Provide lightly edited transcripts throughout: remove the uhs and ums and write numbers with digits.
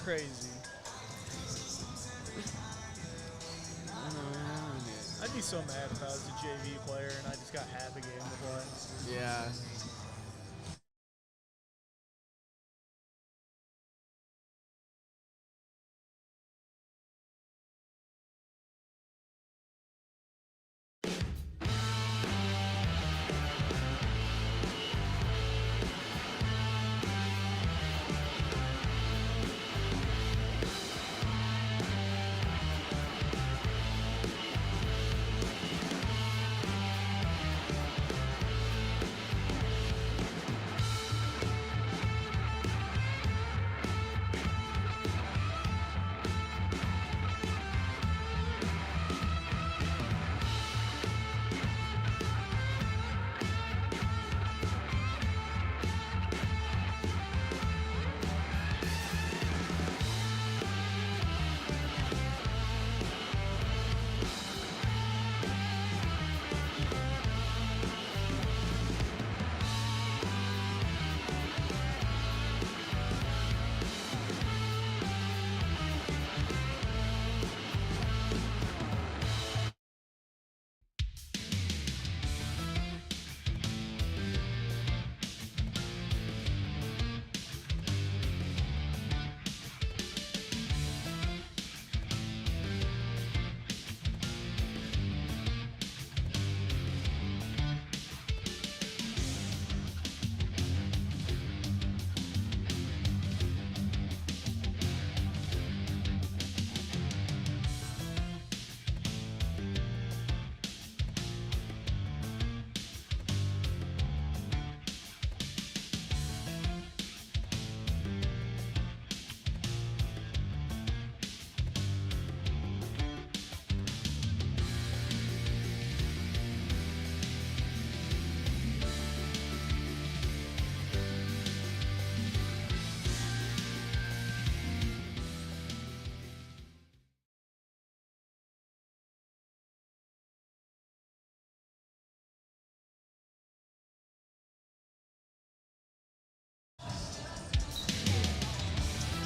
crazy. I'd be so mad if I was a JV player and I just got half a game to play. Yeah.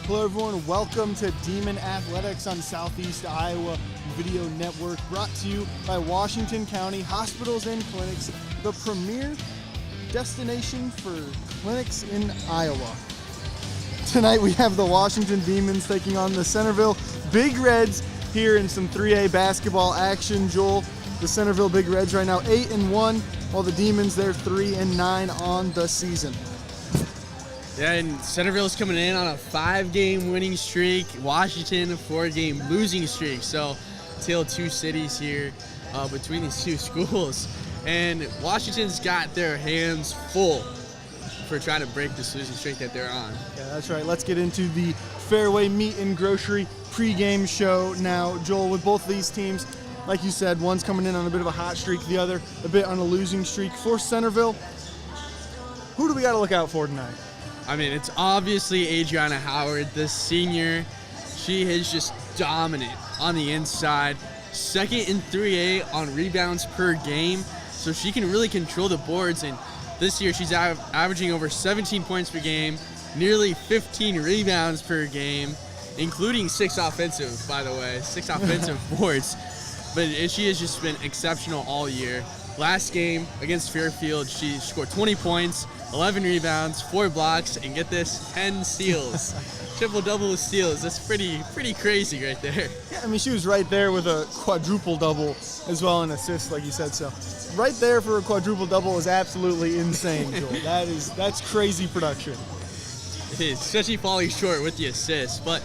Hello everyone, welcome to Demon Athletics on Southeast Iowa Video Network, brought to you by Washington County Hospitals and Clinics, the premier destination for clinics in Iowa. Tonight we have the Washington Demons taking on the Centerville Big Reds here in some 3A basketball action. Joel, the Centerville Big Reds right now 8-1, while the Demons, they're 3-9 on the season. Yeah, and Centerville's coming in on a 5-game winning streak. Washington, a 4-game losing streak. So, tale of two cities here between these two schools. And Washington's got their hands full for trying to break this losing streak that they're on. Yeah, that's right. Let's get into the Fairway Meat and Grocery pregame show now. Joel, with both of these teams, like you said, one's coming in on a bit of a hot streak, the other a bit on a losing streak. For Centerville, who do we got to look out for tonight? I mean, it's obviously Adriana Howard, the senior. She is just dominant on the inside. Second in 3A on rebounds per game, so she can really control the boards. And this year she's averaging over 17 points per game, nearly 15 rebounds per game, including 6 offensive, by the way, 6 offensive boards. But she has just been exceptional all year. Last game against Fairfield, she scored 20 points, 11 rebounds, 4 blocks, and get this, 10 steals. Triple-double with steals. That's pretty crazy right there. Yeah, I mean, she was right there with a quadruple-double as well, and assists, like you said. So right there for a quadruple-double is absolutely insane, Joel. That's crazy production. It is, especially falling short with the assists. But,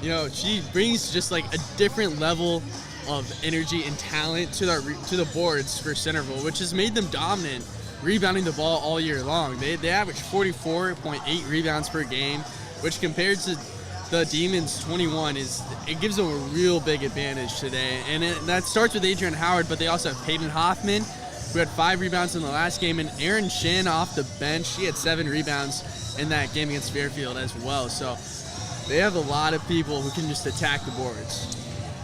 you know, she brings just like a different level of energy and talent to the boards for Centerville, which has made them dominant, rebounding the ball all year long. They average 44.8 rebounds per game, which compared to the Demons 21 it gives them a real big advantage today. And that starts with Adrian Howard, but they also have Peyton Hoffman, who had 5 rebounds in the last game, and Erin Shin off the bench. She had 7 rebounds in that game against Fairfield as well. So they have a lot of people who can just attack the boards.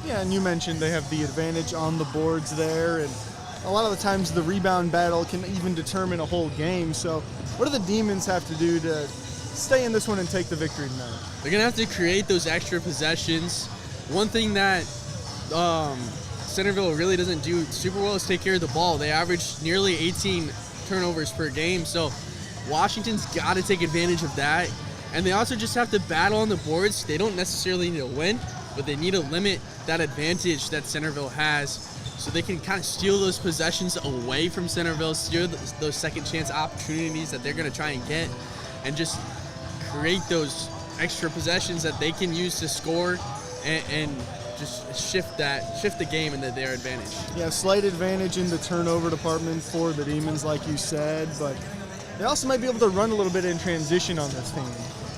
Yeah, and you mentioned they have the advantage on the boards there, and a lot of the times the rebound battle can even determine a whole game. So what do the Demons have to do to stay in this one and take the victory tonight? They're going to have to create those extra possessions. One thing that Centerville really doesn't do super well is take care of the ball. They average nearly 18 turnovers per game, so Washington's got to take advantage of that. And they also just have to battle on the boards. They don't necessarily need to win, but they need to limit that advantage that Centerville has so they can kind of steal those possessions away from Centerville, steal those second chance opportunities that they're going to try and get, and just create those extra possessions that they can use to score and just shift the game into their advantage. Yeah, slight advantage in the turnover department for the Demons, like you said, but they also might be able to run a little bit in transition on this team.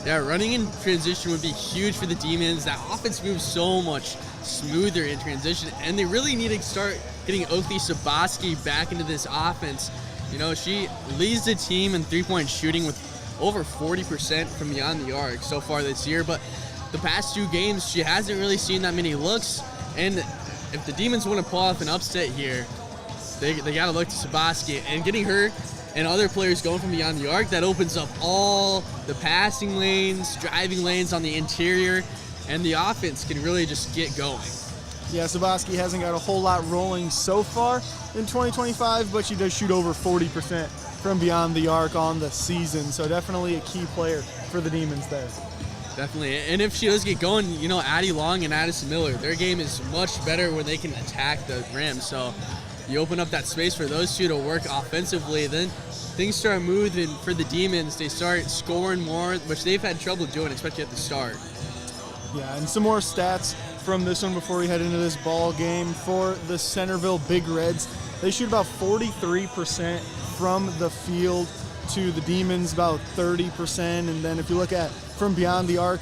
Yeah, running in transition would be huge for the Demons. That offense moves so much smoother in transition, and they really need to start getting Oakley Sabaski back into this offense. You know, she leads the team in three-point shooting with over 40% from beyond the arc so far this year, but the past 2 games, she hasn't really seen that many looks, and if the Demons want to pull off an upset here, they got to look to Sabaski, and getting her and other players going from beyond the arc, that opens up all the passing lanes, driving lanes on the interior, and the offense can really just get going. Yeah, Sabaski hasn't got a whole lot rolling so far in 2025, but she does shoot over 40% from beyond the arc on the season, so definitely a key player for the Demons there. Definitely, and if she does get going, you know, Addie Long and Addison Miller, their game is much better when they can attack the rim, so you open up that space for those two to work offensively, then things start moving for the Demons. They start scoring more, which they've had trouble doing, especially at the start. Yeah, and some more stats from this one before we head into this ball game. For the Centerville Big Reds, they shoot about 43% from the field to the Demons, about 30%. And then if you look at from beyond the arc,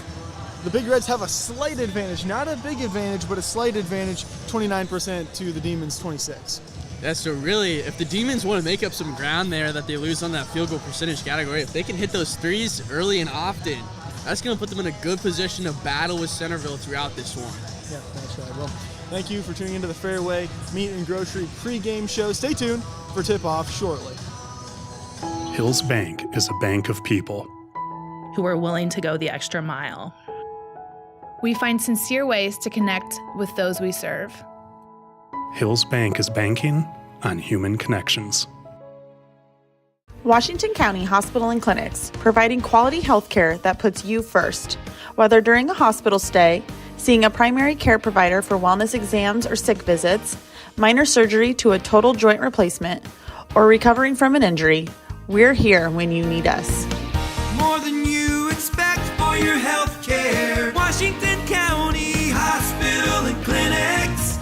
the Big Reds have a slight advantage, not a big advantage, but a slight advantage, 29% to the Demons, 26%. Yeah, so really, if the Demons want to make up some ground there that they lose on that field goal percentage category, if they can hit those threes early and often, that's going to put them in a good position to battle with Centerville throughout this one. Yeah, that's right. Well, thank you for tuning into the Fairway Meat and Grocery pregame show. Stay tuned for tip-off shortly. Hills Bank is a bank of people who are willing to go the extra mile. We find sincere ways to connect with those we serve. Hills Bank is banking on human connections. Washington County Hospital and Clinics, providing quality health care that puts you first. Whether during a hospital stay, seeing a primary care provider for wellness exams or sick visits, minor surgery to a total joint replacement, or recovering from an injury, we're here when you need us. More than you expect for your health care. Washington County Hospital and Clinics.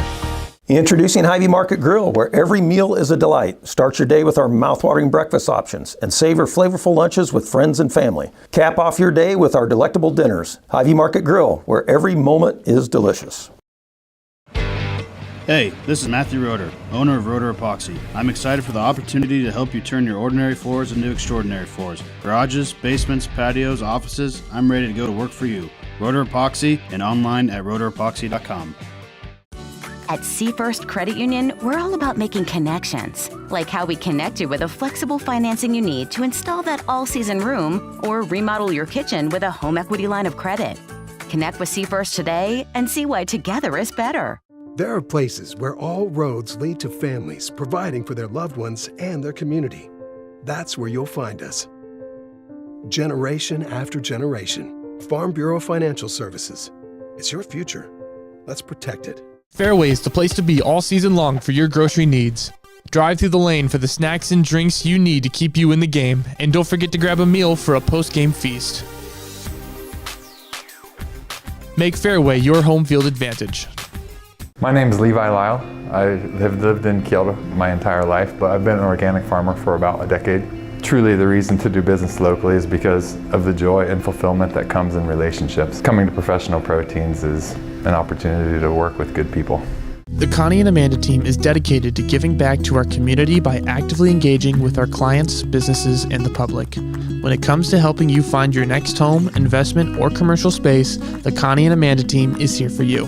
Introducing Hy-Vee Market Grill, where every meal is a delight. Start your day with our mouth-watering breakfast options and savor flavorful lunches with friends and family. Cap off your day with our delectable dinners. Hy-Vee Market Grill, where every moment is delicious. Hey, this is Matthew Roeder, owner of Roeder Epoxy. I'm excited for the opportunity to help you turn your ordinary floors into extraordinary floors. Garages, basements, patios, offices, I'm ready to go to work for you. Roeder Epoxy and online at roederepoxy.com. At Seafirst Credit Union, we're all about making connections, like how we connect you with a flexible financing you need to install that all-season room or remodel your kitchen with a home equity line of credit. Connect with Seafirst today and see why together is better. There are places where all roads lead to families providing for their loved ones and their community. That's where you'll find us. Generation after generation. Farm Bureau Financial Services. It's your future. Let's protect it. Fairway is the place to be all season long for your grocery needs. Drive through the lane for the snacks and drinks you need to keep you in the game, and don't forget to grab a meal for a post-game feast. Make Fairway your home field advantage. My name is Levi Lyle. I have lived in Kielder my entire life, but I've been an organic farmer for about a decade. Truly, the reason to do business locally is because of the joy and fulfillment that comes in relationships. Coming to Professional Proteins is an opportunity to work with good people. The Connie and Amanda team is dedicated to giving back to our community by actively engaging with our clients, businesses, and the public. When it comes to helping you find your next home, investment, or commercial space, the Connie and Amanda team is here for you.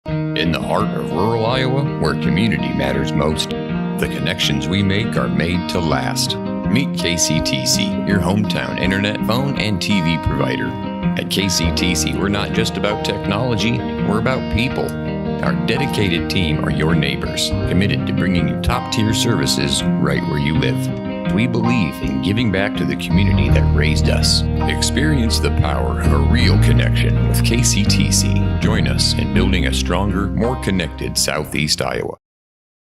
In the heart of rural Iowa, where community matters most, the connections we make are made to last. Meet KCTC, your hometown internet, phone, and TV provider. At KCTC, we're not just about technology, we're about people. Our dedicated team are your neighbors, committed to bringing you top-tier services right where you live. We believe in giving back to the community that raised us. Experience the power of a real connection with KCTC. Join us in building a stronger, more connected Southeast Iowa.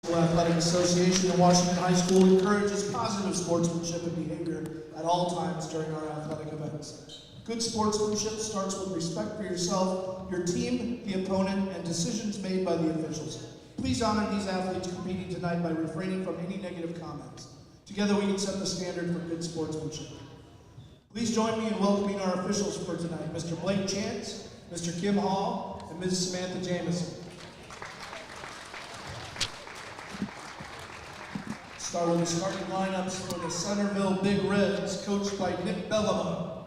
The Athletic Association of Washington High School encourages positive sportsmanship and behavior at all times during our athletic events. Good sportsmanship starts with respect for yourself, your team, the opponent, and decisions made by the officials. Please honor these athletes competing tonight by refraining from any negative comments. Together we can set the standard for good sportsmanship. Please join me in welcoming our officials for tonight, Mr. Blake Chance, Mr. Kim Hall, and Ms. Samantha Jamison. Start with the starting lineups for the Centerville Big Reds, coached by Nick Bellama.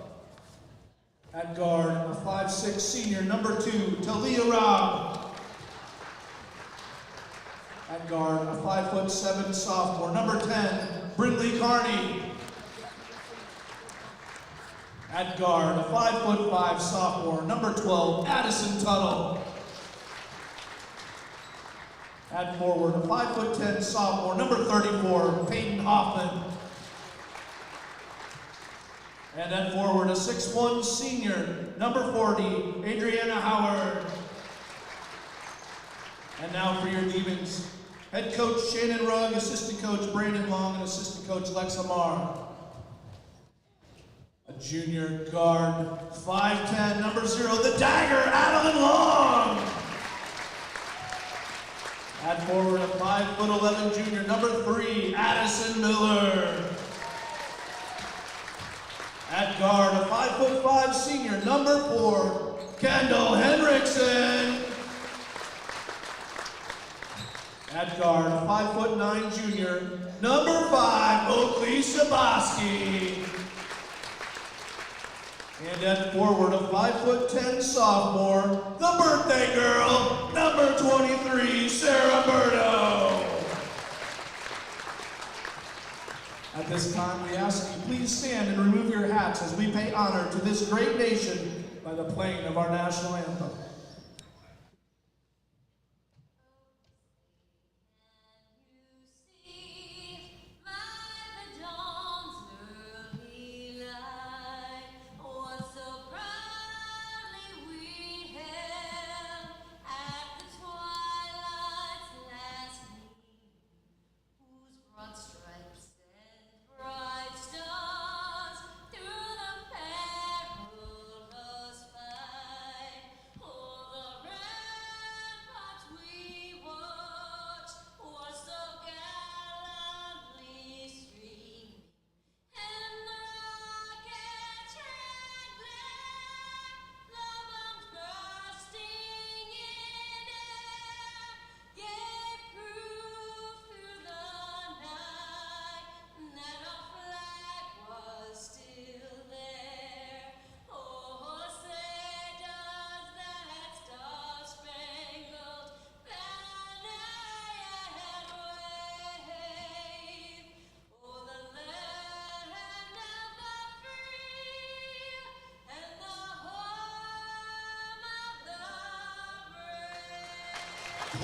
At guard, a 5'6" senior, number 2, Talia Robb. At guard, a 5'7" sophomore, number 10, Brindley Carney. At guard, a 5'5" sophomore, number 12, Addison Tuttle. At forward, a 5'10" sophomore, number 34, Peyton Hoffman. And at forward, a 6'1" senior, number 40, Adriana Howard. And now for your Demons. Head coach Shannon Rugg, assistant coach Brandon Long, and assistant coach Lex Lamar. A junior guard, 5'10", number 0, the Dagger, Adeline Long. At forward, a 5'11" junior, number 3, Addison Miller. At guard, a 5'5" senior, number 4, Kendall Henriksen. At guard, a 5'9" junior, number 5, Oakley Saboski. And at forward, a 5'10" sophomore, the birthday girl, number 23, Sarah Berto. At this time, we ask you please stand and remove your hats as we pay honor to this great nation by the playing of our national anthem.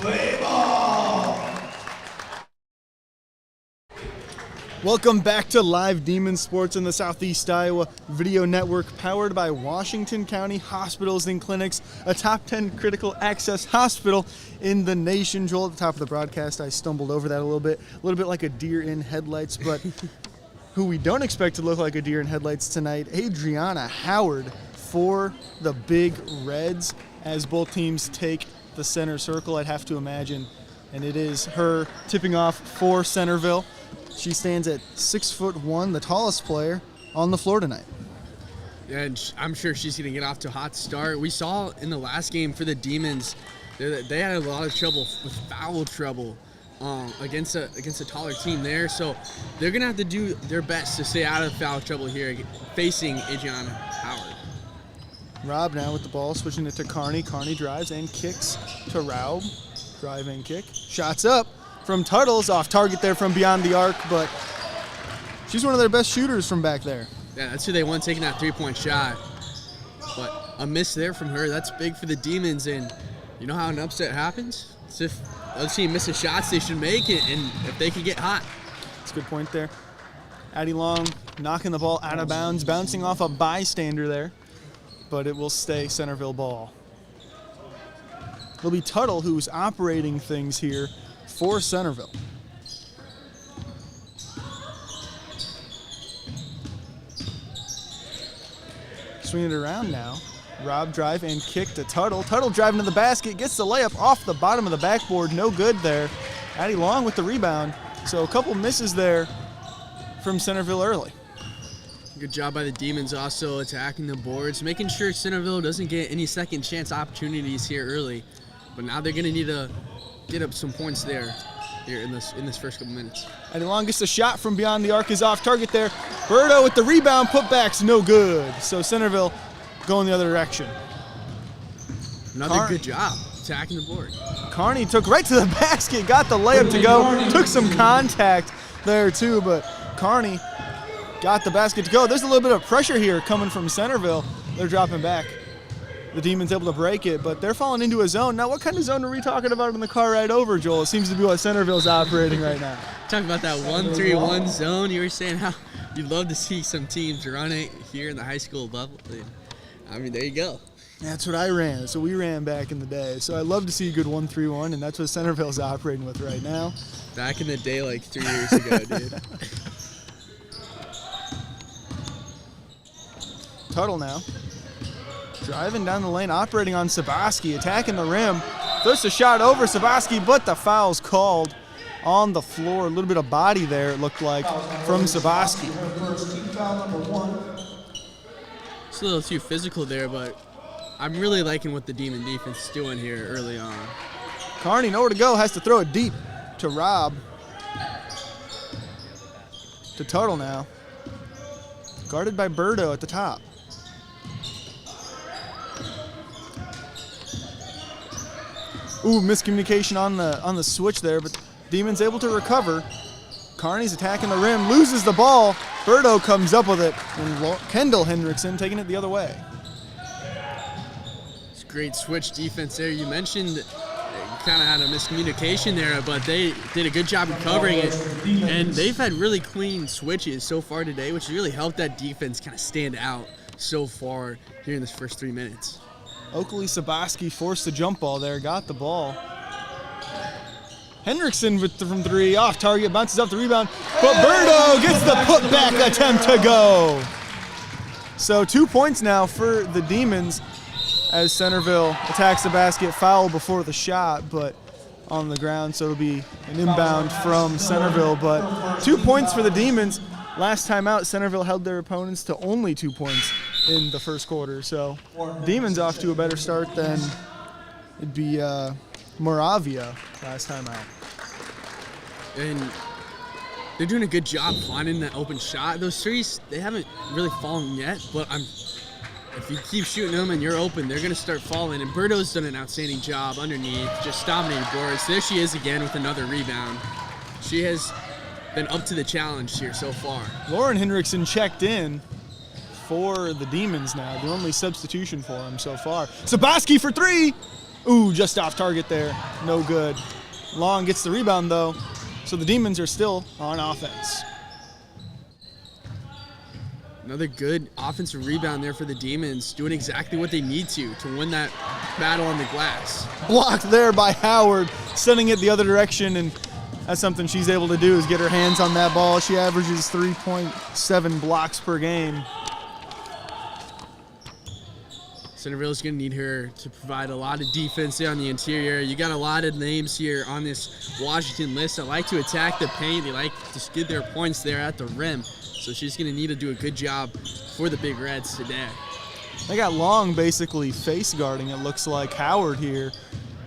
Play ball! Welcome back to Live Demon Sports in the Southeast Iowa Video Network, powered by Washington County Hospitals and Clinics, a top 10 critical access hospital in the nation. Joel, at the top of the broadcast, I stumbled over that a little bit like a deer in headlights, but who we don't expect to look like a deer in headlights tonight, Adriana Howard for the Big Reds, as both teams take the center circle, I'd have to imagine, and it is her tipping off for Centerville. She stands at 6'1", the tallest player on the floor tonight. And I'm sure she's going to get off to a hot start. We saw in the last game for the Demons, they had a lot of trouble with foul trouble against a taller team there. So they're going to have to do their best to stay out of foul trouble here, facing Adriana Howard. Robb now with the ball, switching it to Carney. Carney drives and kicks to Raub. Drive and kick. Shots up from Tuttle's off target there from beyond the arc, but She's one of their best shooters from back there. Yeah, that's who they want taking that three-point shot. But a miss there from her, that's big for the Demons. And you know how an upset happens? It's if the other team misses shots they should make it, and if they can get hot. That's a good point there. Addie Long knocking the ball out of bounds, bouncing off a bystander there. But it will stay Centerville ball. It'll be Tuttle who's operating things here for Centerville. Swinging it around now. Rob drive and kick to Tuttle. Tuttle driving to the basket, gets the layup off the bottom of the backboard. No good there. Addie Long with the rebound. So a couple misses there from Centerville early. Good job by the Demons also attacking the boards, making sure Centerville doesn't get any second chance opportunities here early. But now they're going to need to get up some points there here in this first couple minutes. Addie Long gets a shot from beyond the arc, is off target there. Berto with the rebound, putback's no good. So Centerville going the other direction. Another good job attacking the board. Carney took right to the basket, got the layup to go, took some contact there too, but Carney got the basket to go. There's a little bit of pressure here coming from Centerville. They're dropping back. The Demons able to break it, but they're falling into a zone. Now, what kind of zone are we talking about in the car ride over, Joel? It seems to be what Centerville's operating right now. Talking about that 1-3-1 zone, you were saying how you'd love to see some teams run it here in the high school level. I mean, there you go. That's what I ran. That's what we ran back in the day. So I love to see a good 1-3-1, and that's what Centerville's operating with right now. Back in the day, like 3 years ago, dude. Tuttle now. Driving down the lane, operating on Sabaski, attacking the rim. Throws a shot over Sabaski, but the foul's called on the floor. A little bit of body there, it looked like, from Sabaski. It's a little too physical there, but I'm really liking what the Demon defense is doing here early on. Carney, nowhere to go, has to throw it deep to Rob. To Tuttle now. Guarded by Berto at the top. Ooh, miscommunication on the switch there, but Demons able to recover. Carney's attacking the rim, loses the ball. Berto comes up with it, and Kendall Hendrickson taking it the other way. It's great switch defense there. You mentioned they kind of had a miscommunication there, but they did a good job of covering it. And they've had really clean switches so far today, which really helped that defense kind of stand out so far here in this first 3 minutes. Oakley Sabaski forced the jump ball there, got the ball. Hendrickson from three, off target, bounces up the rebound, but Berto gets the putback attempt to go. So 2 points now for the Demons as Centerville attacks the basket, foul before the shot, but on the ground, so it'll be an inbound from Centerville, but 2 points for the Demons. Last time out, Centerville held their opponents to only 2 points in the first quarter, so Demons off to a better start than it'd be Moravia last time out. And they're doing a good job finding that open shot. Those threes, they haven't really fallen yet, but if you keep shooting them and you're open, they're going to start falling. And Berto's done an outstanding job underneath, just dominating boards. There she is again with another rebound. She has been up to the challenge here so far. Lauren Hendrickson checked in for the Demons now, the only substitution for him so far. Sabaski for three! Ooh, just off target there, no good. Long gets the rebound though, so the Demons are still on offense. Another good offensive rebound there for the Demons, doing exactly what they need to win that battle on the glass. Blocked there by Howard, sending it the other direction, and that's something she's able to do is get her hands on that ball. She averages 3.7 blocks per game. Centerville's going to need her to provide a lot of defense there on the interior. You got a lot of names here on this Washington list that like to attack the paint. They like to get their points there at the rim. So she's going to need to do a good job for the Big Reds today. They got Long basically face guarding, it looks like, Howard here.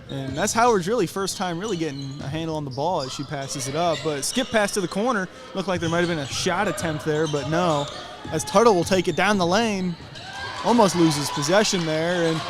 And that's Howard's really first time really getting a handle on the ball as she passes it up. But skip pass to the corner. Looked like there might have been a shot attempt there, but no. As Tuttle will take it down the lane. Almost loses possession there, and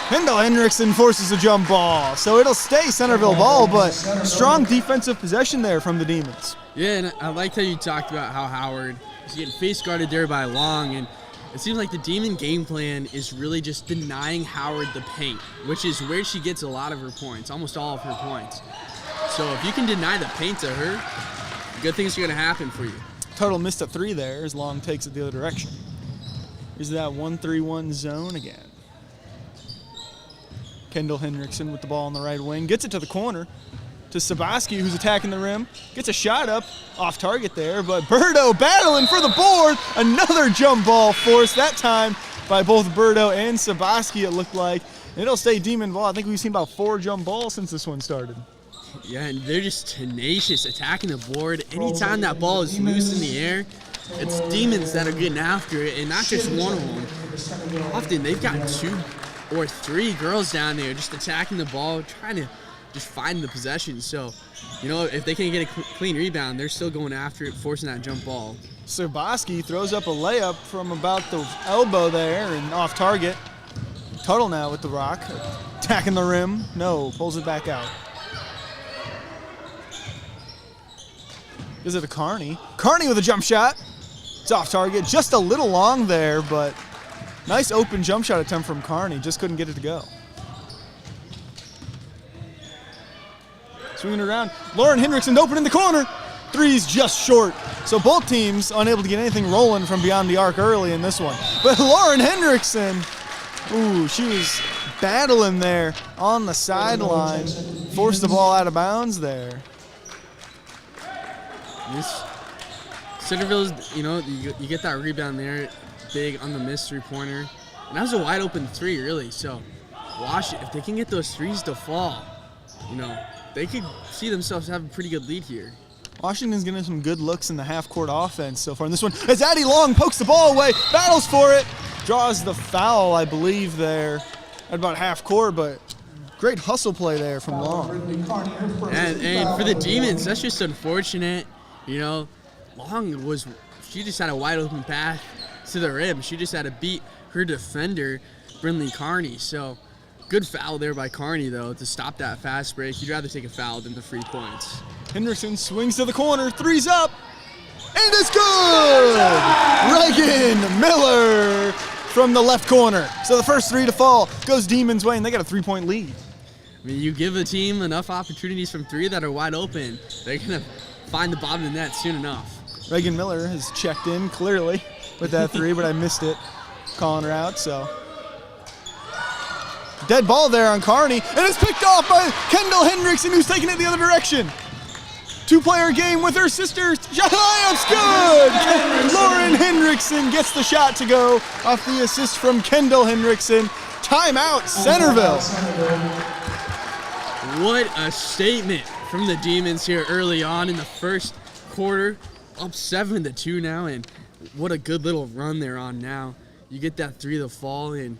Kendall Hendrickson forces a jump ball, so it'll stay Centerville ball, but strong defensive possession there from the Demons. Yeah, and I liked how you talked about how Howard is getting face guarded there by Long, and it seems like the Demon game plan is really just denying Howard the paint, which is where she gets a lot of her points, almost all of her points. So if you can deny the paint to her, good things are going to happen for you. Tuttle missed a 3 there as Long takes it the other direction. Here's that 1-3-1 zone again. Kendall Hendrickson with the ball on the right wing. Gets it to the corner to Sabaski, who's attacking the rim. Gets a shot up off target there, but Birdo battling for the board. Another jump ball forced, that time by both Birdo and Sabaski, it looked like. And it'll stay Demon ball. I think we've seen about 4 jump balls since this one started. Yeah, and they're just tenacious, attacking the board. Anytime that ball is loose in the air, it's Demons that are getting after it, and not just one of them. Often they've got 2 or 3 girls down there just attacking the ball, trying to just find the possession. So, you know, if they can't get a clean rebound, they're still going after it, forcing that jump ball. Sabaski throws up a layup from about the elbow there and off target. Tuttle now with the rock, attacking the rim. No, pulls it back out. Gives it to Carney. Carney with a jump shot. It's off target, just a little long there, but nice open jump shot attempt from Carney. Just couldn't get it to go. Swinging it around. Lauren Hendrickson open in the corner. 3's just short. So both teams unable to get anything rolling from beyond the arc early in this one. But Lauren Hendrickson, ooh, she was battling there on the sideline. Forced the ball out of bounds there. Centerville's, you know, you get that rebound there, big on the missed 3-pointer. And that was a wide open 3, really. So, if they can get those 3s to fall, you know, they could see themselves have a pretty good lead here. Washington's getting some good looks in the half-court offense so far in this one. As Addie Long pokes the ball away, battles for it, draws the foul, I believe, there at about half-court, but great hustle play there from Long. And for the Demons, that's just unfortunate. You know, Long she just had a wide open path to the rim. She just had to beat her defender, Brindley Carney. So, good foul there by Carney, though, to stop that fast break. You'd rather take a foul than the free points. Henderson swings to the corner, 3's up, and it's good! Reagan Miller from the left corner. So the first 3 to fall goes Demons' way, and they got a 3-point lead. I mean, you give a team enough opportunities from 3 that are wide open, they're going to find the bottom of the net soon enough. Reagan Miller has checked in clearly with that 3, but I missed it, calling her out, so. Dead ball there on Carney, and it's picked off by Kendall Hendrickson, who's taking it the other direction. 2-player game with her sister. Layup's good! Lauren Hendrickson gets the shot to go off the assist from Kendall Hendrickson. Timeout, Centerville. What a statement from the Demons here early on in the first quarter. Up 7-2 now, and what a good little run they're on now. You get that 3 to fall, and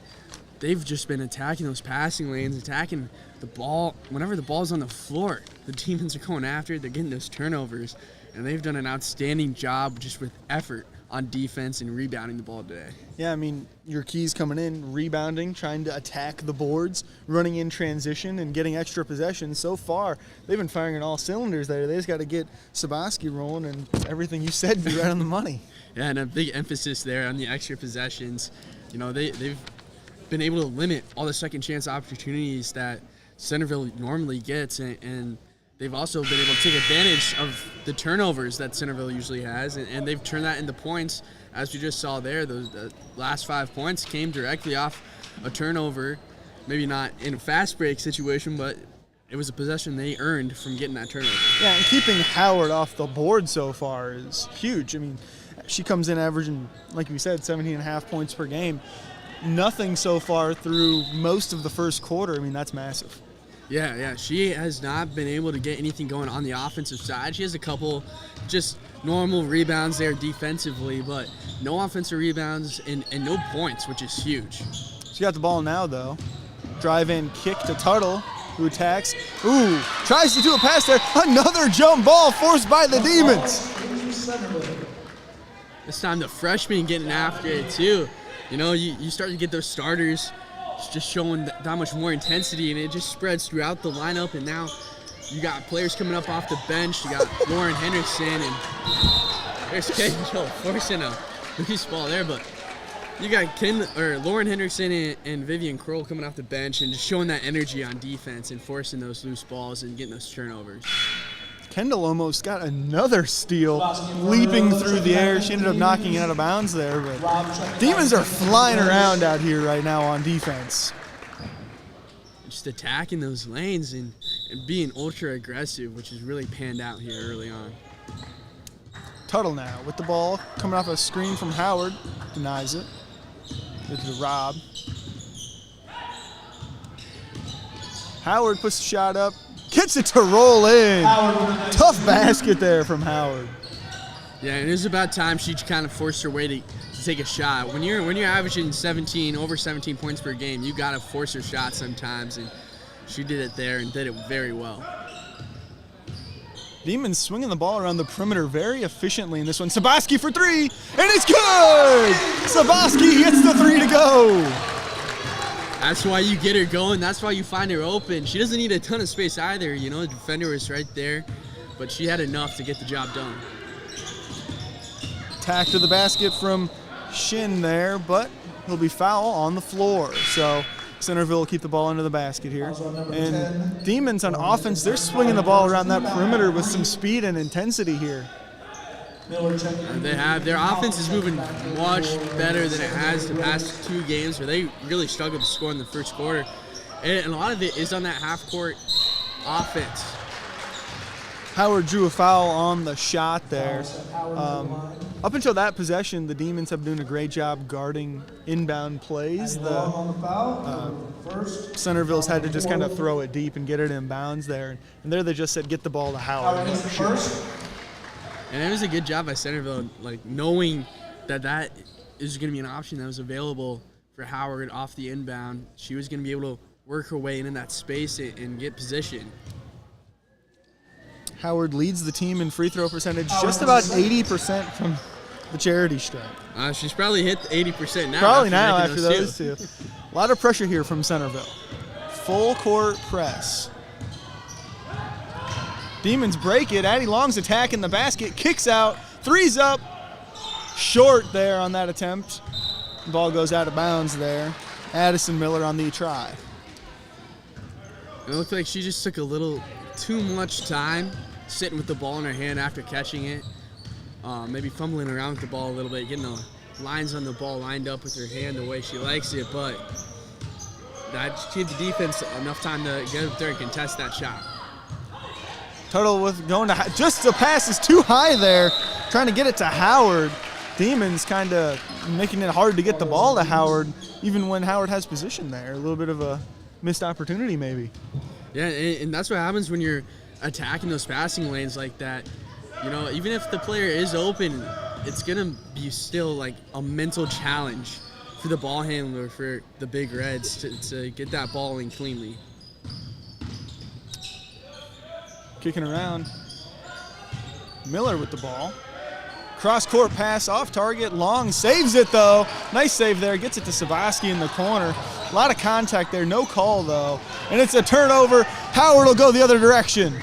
they've just been attacking those passing lanes, attacking the ball. Whenever the ball's on the floor, the Demons are going after it. They're getting those turnovers, and they've done an outstanding job just with effort on defense and rebounding the ball today. Yeah, I mean, your keys coming in, rebounding, trying to attack the boards, running in transition, and getting extra possessions. So far, they've been firing on all cylinders there. They just got to get Sabaski rolling, and everything you said be right on the money. Yeah, and a big emphasis there on the extra possessions. You know, they've been able to limit all the second chance opportunities that Centerville normally gets, and they've also been able to take advantage of the turnovers that Centerville usually has, and they've turned that into points. As we just saw there, the last 5 points came directly off a turnover, maybe not in a fast break situation, but it was a possession they earned from getting that turnover. Yeah, and keeping Howard off the board so far is huge. I mean, she comes in averaging, like we said, 17.5 points per game. Nothing so far through most of the first quarter. I mean, that's massive. Yeah, she has not been able to get anything going on the offensive side. She has a couple just normal rebounds there defensively, but no offensive rebounds and no points, which is huge. She got the ball now, though. Drive-in kick to Tuttle, who attacks. Ooh, tries to do a pass there. Another jump ball forced by the Demons. This time the freshman getting after it, too. You know, you start to get those starters just showing that much more intensity, and it just spreads throughout the lineup. And now you got players coming up off the bench. You got Lauren Henderson, and there's Kendall forcing a loose ball there, but you got Lauren Henderson and Vivian Kroll coming off the bench and just showing that energy on defense and forcing those loose balls and getting those turnovers. Kendall almost got another steal leaping through the air. She ended up knocking it out of bounds there, but Demons are flying around out here right now on defense. Just attacking those lanes and being ultra aggressive, which has really panned out here early on. Tuttle now with the ball, coming off a screen from Howard, denies it. It's to Rob. Howard puts the shot up, gets it to roll in. Tough basket there from Howard. Yeah, and it was about time she kind of forced her way to take a shot. When you're averaging over 17 points per game, you gotta force your shot sometimes, and she did it there and did it very well. Demons swinging the ball around the perimeter very efficiently in this one. Sabaski for three, and it's good! Sabaski hits the three to go. That's why you get her going. That's why you find her open. She doesn't need a ton of space either. You know, the defender was right there, but she had enough to get the job done. Attack to the basket from Shin there, but he'll be foul on the floor. So Centerville will keep the ball under the basket here. And Demons on offense, they're swinging the ball around that perimeter with some speed and intensity here. Their offense is moving much better than it has the past 2 games, where they really struggled to score in the first quarter. And a lot of it is on that half-court offense. Howard drew a foul on the shot there. Up until that possession, the Demons have been doing a great job guarding inbound plays. Centerville's had to just kind of throw it deep and get it in bounds there. And there they just said, get the ball to Howard. And it was a good job by Centerville, like knowing that is going to be an option that was available for Howard off the inbound. She was going to be able to work her way into that space and get position. Howard leads the team in free throw percentage, just about 80% from the charity stripe. She's probably hit 80% now. Probably now after those two. A lot of pressure here from Centerville. Full court press. Demons break it. Addie Long's attacking the basket, kicks out, three's up. Short there on that attempt. The ball goes out of bounds there. Addison Miller on the try. It looked like she just took a little too much time sitting with the ball in her hand after catching it. Maybe fumbling around with the ball a little bit, getting the lines on the ball lined up with her hand the way she likes it, but that gave the defense enough time to get up there and contest that shot. Tuttle with going to, just the pass is too high there, trying to get it to Howard. Demons kind of making it hard to get the ball to Howard, even when Howard has position there. A little bit of a missed opportunity maybe. Yeah, and that's what happens when you're attacking those passing lanes like that. You know, even if the player is open, it's going to be still like a mental challenge for the ball handler, for the Big Reds to get that ball in cleanly. Kicking around. Miller with the ball. Cross-court pass off target. Long saves it, though. Nice save there. Gets it to Sabaski in the corner. A lot of contact there. No call, though. And it's a turnover. Howard will go the other direction.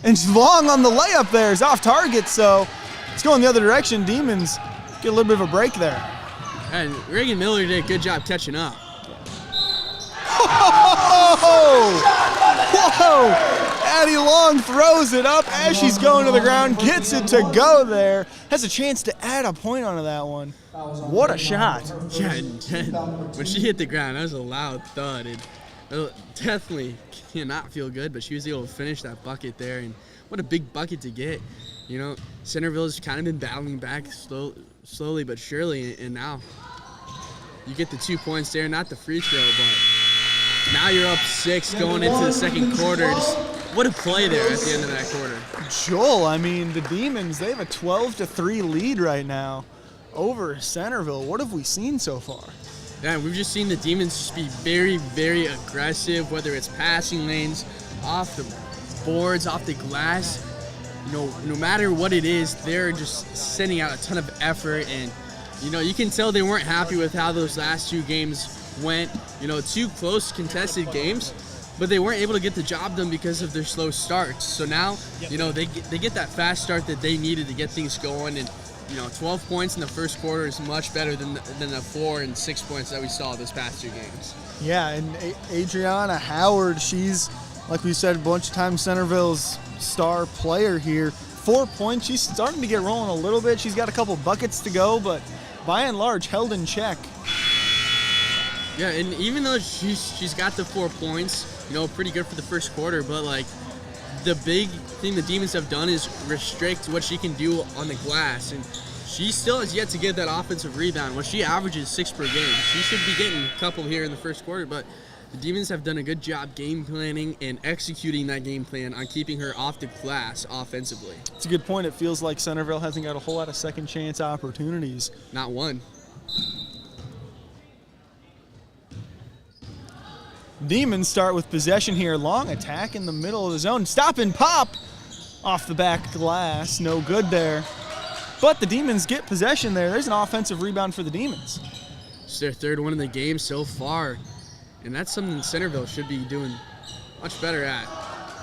And Long on the layup there is off target, so it's going the other direction. Demons get a little bit of a break there. And Reagan Miller did a good job catching up. Whoa! Addie Long throws it up as she's going to the ground, gets it to go there, has a chance to add a point onto that one. What a shot. Yeah, when she hit the ground, that was a loud thud. It definitely cannot feel good, but she was able to finish that bucket there, and what a big bucket to get. You know, Centerville's kind of been battling back slowly but surely, and now you get the 2 points there, not the free throw, but now you're up 6 going into the second quarter. Just what a play there at the end of that quarter. Joel, I mean, the Demons, they have a 12-3 lead right now over Centerville. What have we seen so far? Yeah, we've just seen the Demons just be very, very aggressive, whether it's passing lanes, off the boards, off the glass. You know, no matter what it is, they're just sending out a ton of effort and You know, you can tell they weren't happy with how those last 2 games went. You know, 2 close contested games, but they weren't able to get the job done because of their slow starts. So now, you know, they get that fast start that they needed to get things going. And, you know, 12 points in the first quarter is much better than the 4 and 6 points that we saw this past 2 games. Yeah, and Adriana Howard, she's, like we said a bunch of times, Centerville's star player here. 4 points. She's starting to get rolling a little bit. She's got a couple buckets to go, but by and large, held in check. Yeah, and even though she's got the 4 points, you know, pretty good for the first quarter, but like the big thing the Demons have done is restrict what she can do on the glass, and she still has yet to get that offensive rebound. Well, she averages 6 per game. She should be getting a couple here in the first quarter, but the Demons have done a good job game planning and executing that game plan on keeping her off the glass offensively. It's a good point. It feels like Centerville hasn't got a whole lot of second chance opportunities. Not one. Demons start with possession here. Long attack in the middle of the zone. Stop and pop off the back glass. No good there. But the Demons get possession there. There's an offensive rebound for the Demons. It's their 3rd one of the game so far. And that's something Centerville should be doing much better at.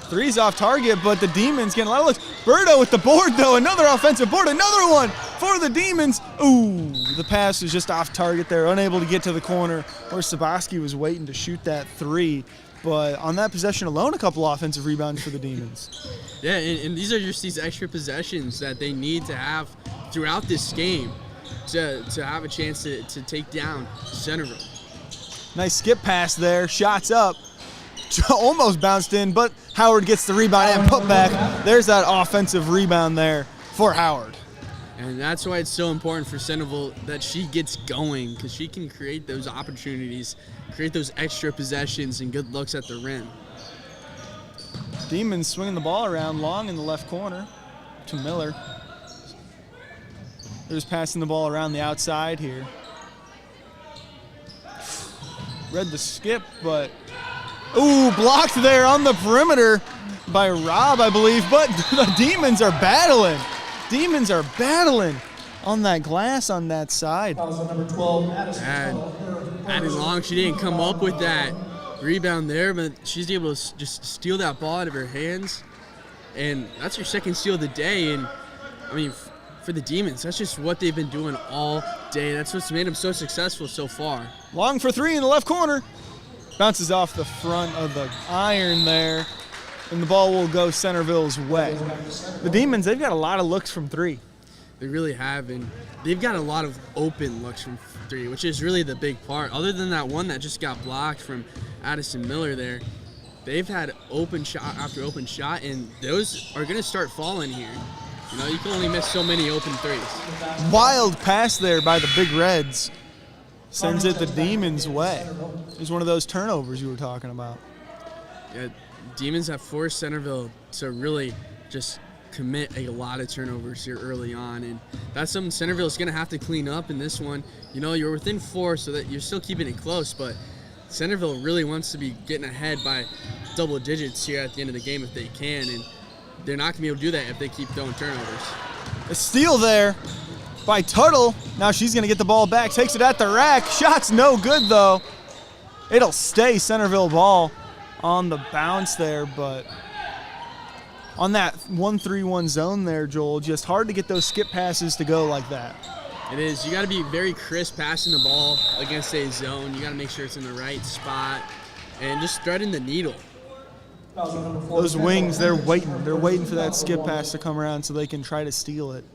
3's off target, but the Demons getting a lot of looks. Berto with the board, though. Another offensive board. Another one for the Demons. Ooh, the pass was just off target there. Unable to get to the corner where Sabaski was waiting to shoot that 3. But on that possession alone, a couple offensive rebounds for the Demons. Yeah, and these are just these extra possessions that they need to have throughout this game to have a chance to take down Centerville. Nice skip pass there. Shots up. Almost bounced in, but Howard gets the rebound and put back. There's that offensive rebound there for Howard. And that's why it's so important for Centerville that she gets going, because she can create those opportunities, create those extra possessions and good looks at the rim. Demons swinging the ball around. Long in the left corner to Miller. They're just passing the ball around the outside here. Read the skip, but ooh, blocked there on the perimeter by Rob, I believe. But the Demons are battling. Demons are battling on that glass on that side. Number 12, Addie Long, she didn't come up with that rebound there, but she's able to just steal that ball out of her hands. And that's her 2nd steal of the day. And I mean, for the Demons, that's just what they've been doing all day. That's what's made them so successful so far. Long for 3 in the left corner. Bounces off the front of the iron there, and the ball will go Centerville's way. The Demons, they've got a lot of looks from 3. They really have, and they've got a lot of open looks from 3, which is really the big part. Other than that one that just got blocked from Addison Miller there, they've had open shot after open shot, and those are going to start falling here. You know, you can only miss so many open 3s. Wild pass there by the Big Reds. Sends it the Demons' way. It was one of those turnovers you were talking about. Yeah, Demons have forced Centerville to really just commit a lot of turnovers here early on, and that's something Centerville is going to have to clean up in this one. You know, you're within 4, so that you're still keeping it close, but Centerville really wants to be getting ahead by double digits here at the end of the game if they can, and they're not going to be able to do that if they keep throwing turnovers. A steal there by Tuttle. Now she's going to get the ball back, takes it at the rack. Shot's no good, though. It'll stay Centerville ball on the bounce there, but on that 1-3-1 zone there, Joel, just hard to get those skip passes to go like that. It is. You got to be very crisp passing the ball against a zone. You got to make sure it's in the right spot and just threading the needle. Those wings, they're waiting. They're waiting for that skip pass to come around so they can try to steal it.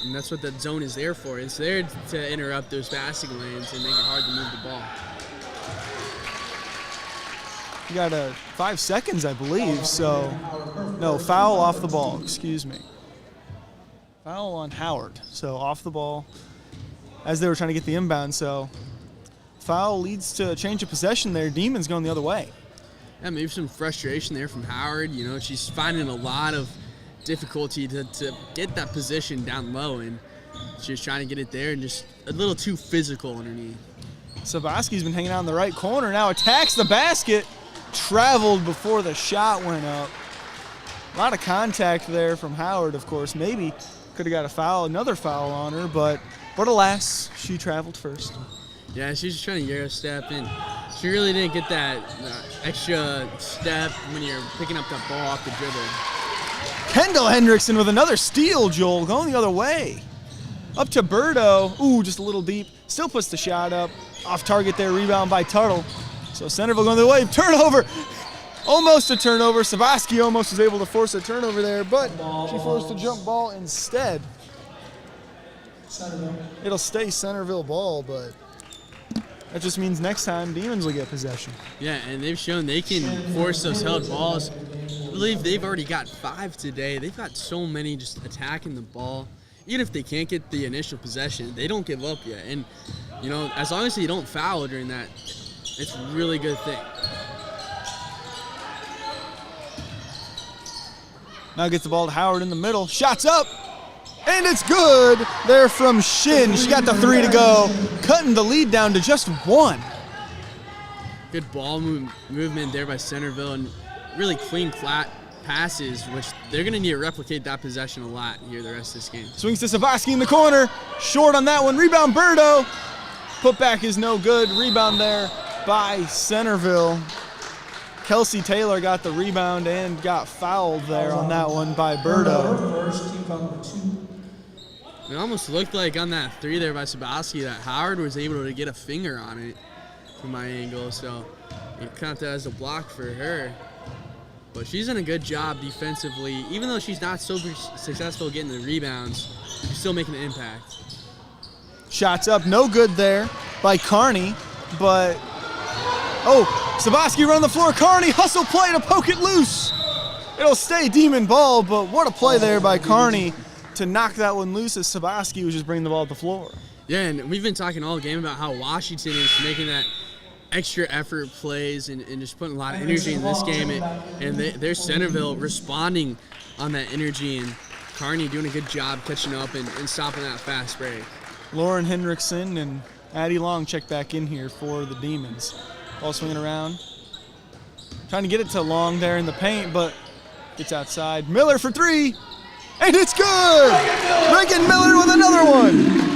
And that's what that zone is there for. It's there to interrupt those passing lanes and make it hard to move the ball. You got 5 seconds, I believe, so no, foul off the ball, excuse me. Foul on Howard, so off the ball as they were trying to get the inbound, so foul leads to a change of possession there. Demons going the other way. Yeah, maybe some frustration there from Howard. You know, she's finding a lot of difficulty to get that position down low, and she's trying to get it there and just a little too physical underneath. Sabaski's been hanging out in the right corner, now attacks the basket. Traveled before the shot went up. A lot of contact there from Howard, of course. Maybe could have got a foul, another foul on her, but But alas, she traveled first. Yeah, she was just trying to Euro step, and she really didn't get that extra step when you're picking up that ball off the dribble. Kendall Hendrickson with another steal, Joel, going the other way. Up to Birdo. Ooh, just a little deep. Still puts the shot up. Off target there, rebound by Tuttle. So Centerville going the way. Turnover. Almost a turnover. Sabaski almost was able to force a turnover there, but she forced a jump ball instead. It'll stay Centerville ball, but that just means next time Demons will get possession. Yeah, and they've shown they can force those held balls. I believe they've already got 5 today. They've got so many just attacking the ball. Even if they can't get the initial possession, they don't give up yet. And, you know, as long as they don't foul during that, it's a really good thing. Now gets the ball to Howard in the middle. Shots up, and it's good there from Shin. She got the 3 to go, cutting the lead down to just 1. Good ball movement there by Centerville, and really clean, flat passes, which they're going to need to replicate that possession a lot here the rest of this game. Swings to Sabaski in the corner. Short on that one. Rebound, Birdo. Putback is no good. Rebound there by Centerville. Kelsey Taylor got the rebound and got fouled there on that one by Birdo. It almost looked like on that 3 there by Sabaski that Howard was able to get a finger on it from my angle, so it counted as a block for her. But she's done a good job defensively. Even though she's not so successful getting the rebounds, she's still making an impact. Shots up, no good there by Carney, but Sabaski run the floor. Carney hustle play to poke it loose. It'll stay Demon ball, but what a play there by Carney to knock that one loose as Sabaski was just bringing the ball to the floor. Yeah, and we've been talking all game about how Washington is making that extra effort plays and just putting a lot of energy in this game. And there's Centerville responding on that energy, and Carney doing a good job catching up and stopping that fast break. Lauren Hendrickson and Addie Long check back in here for the Demons. Ball swinging around. Trying to get it to Long there in the paint, but gets outside. Miller for 3, and it's good! Reagan Miller with another one!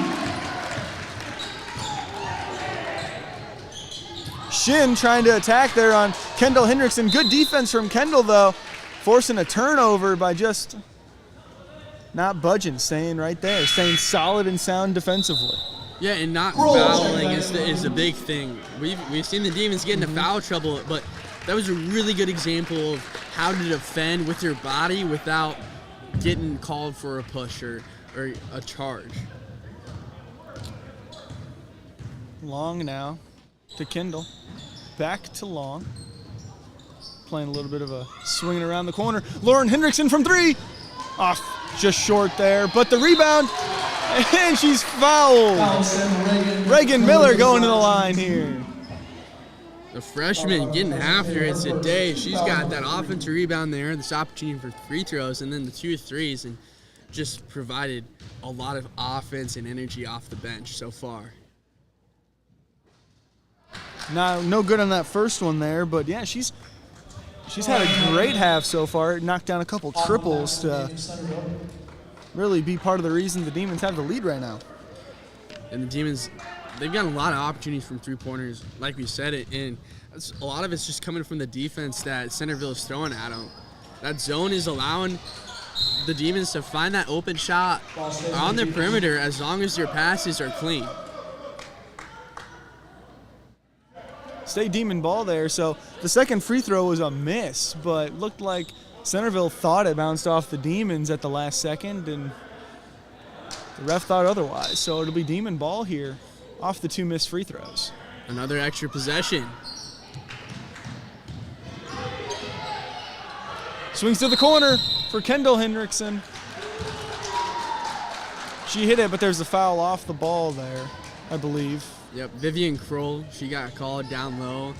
Shin trying to attack there on Kendall Hendrickson. Good defense from Kendall, though. Forcing a turnover by just not budging, staying right there, staying solid and sound defensively. Yeah, and not fouling is a big thing. We've seen the Demons get into foul trouble, but that was a really good example of how to defend with your body without getting called for a push or a charge. Long now to Kendall. Back to Long. Playing a little bit of a swinging around the corner. Lauren Hendrickson from 3. Off just short there, but the rebound, and she's fouled. Reagan Miller going to the line here. The freshman getting after it today. She's got that offensive rebound there, this opportunity for free throws, and then the 2 threes, and just provided a lot of offense and energy off the bench so far. No good on that first one there, but yeah, she's had a great half so far. Knocked down a couple triples to really be part of the reason the Demons have the lead right now. And the Demons, they've got a lot of opportunities from 3-pointers, like we said it, and a lot of it's just coming from the defense that Centerville is throwing at them. That zone is allowing the Demons to find that open shot on their perimeter as long as their passes are clean. Stay Demon ball there, so the second free throw was a miss, but looked like Centerville thought it bounced off the Demons at the last second, and the ref thought otherwise, so it'll be Demon ball here off the 2 missed free throws. Another extra possession. Swings to the corner for Kendall Hendrickson. She hit it, but there's a foul off the ball there, I believe. Yep, Vivian Kroll, she got called down low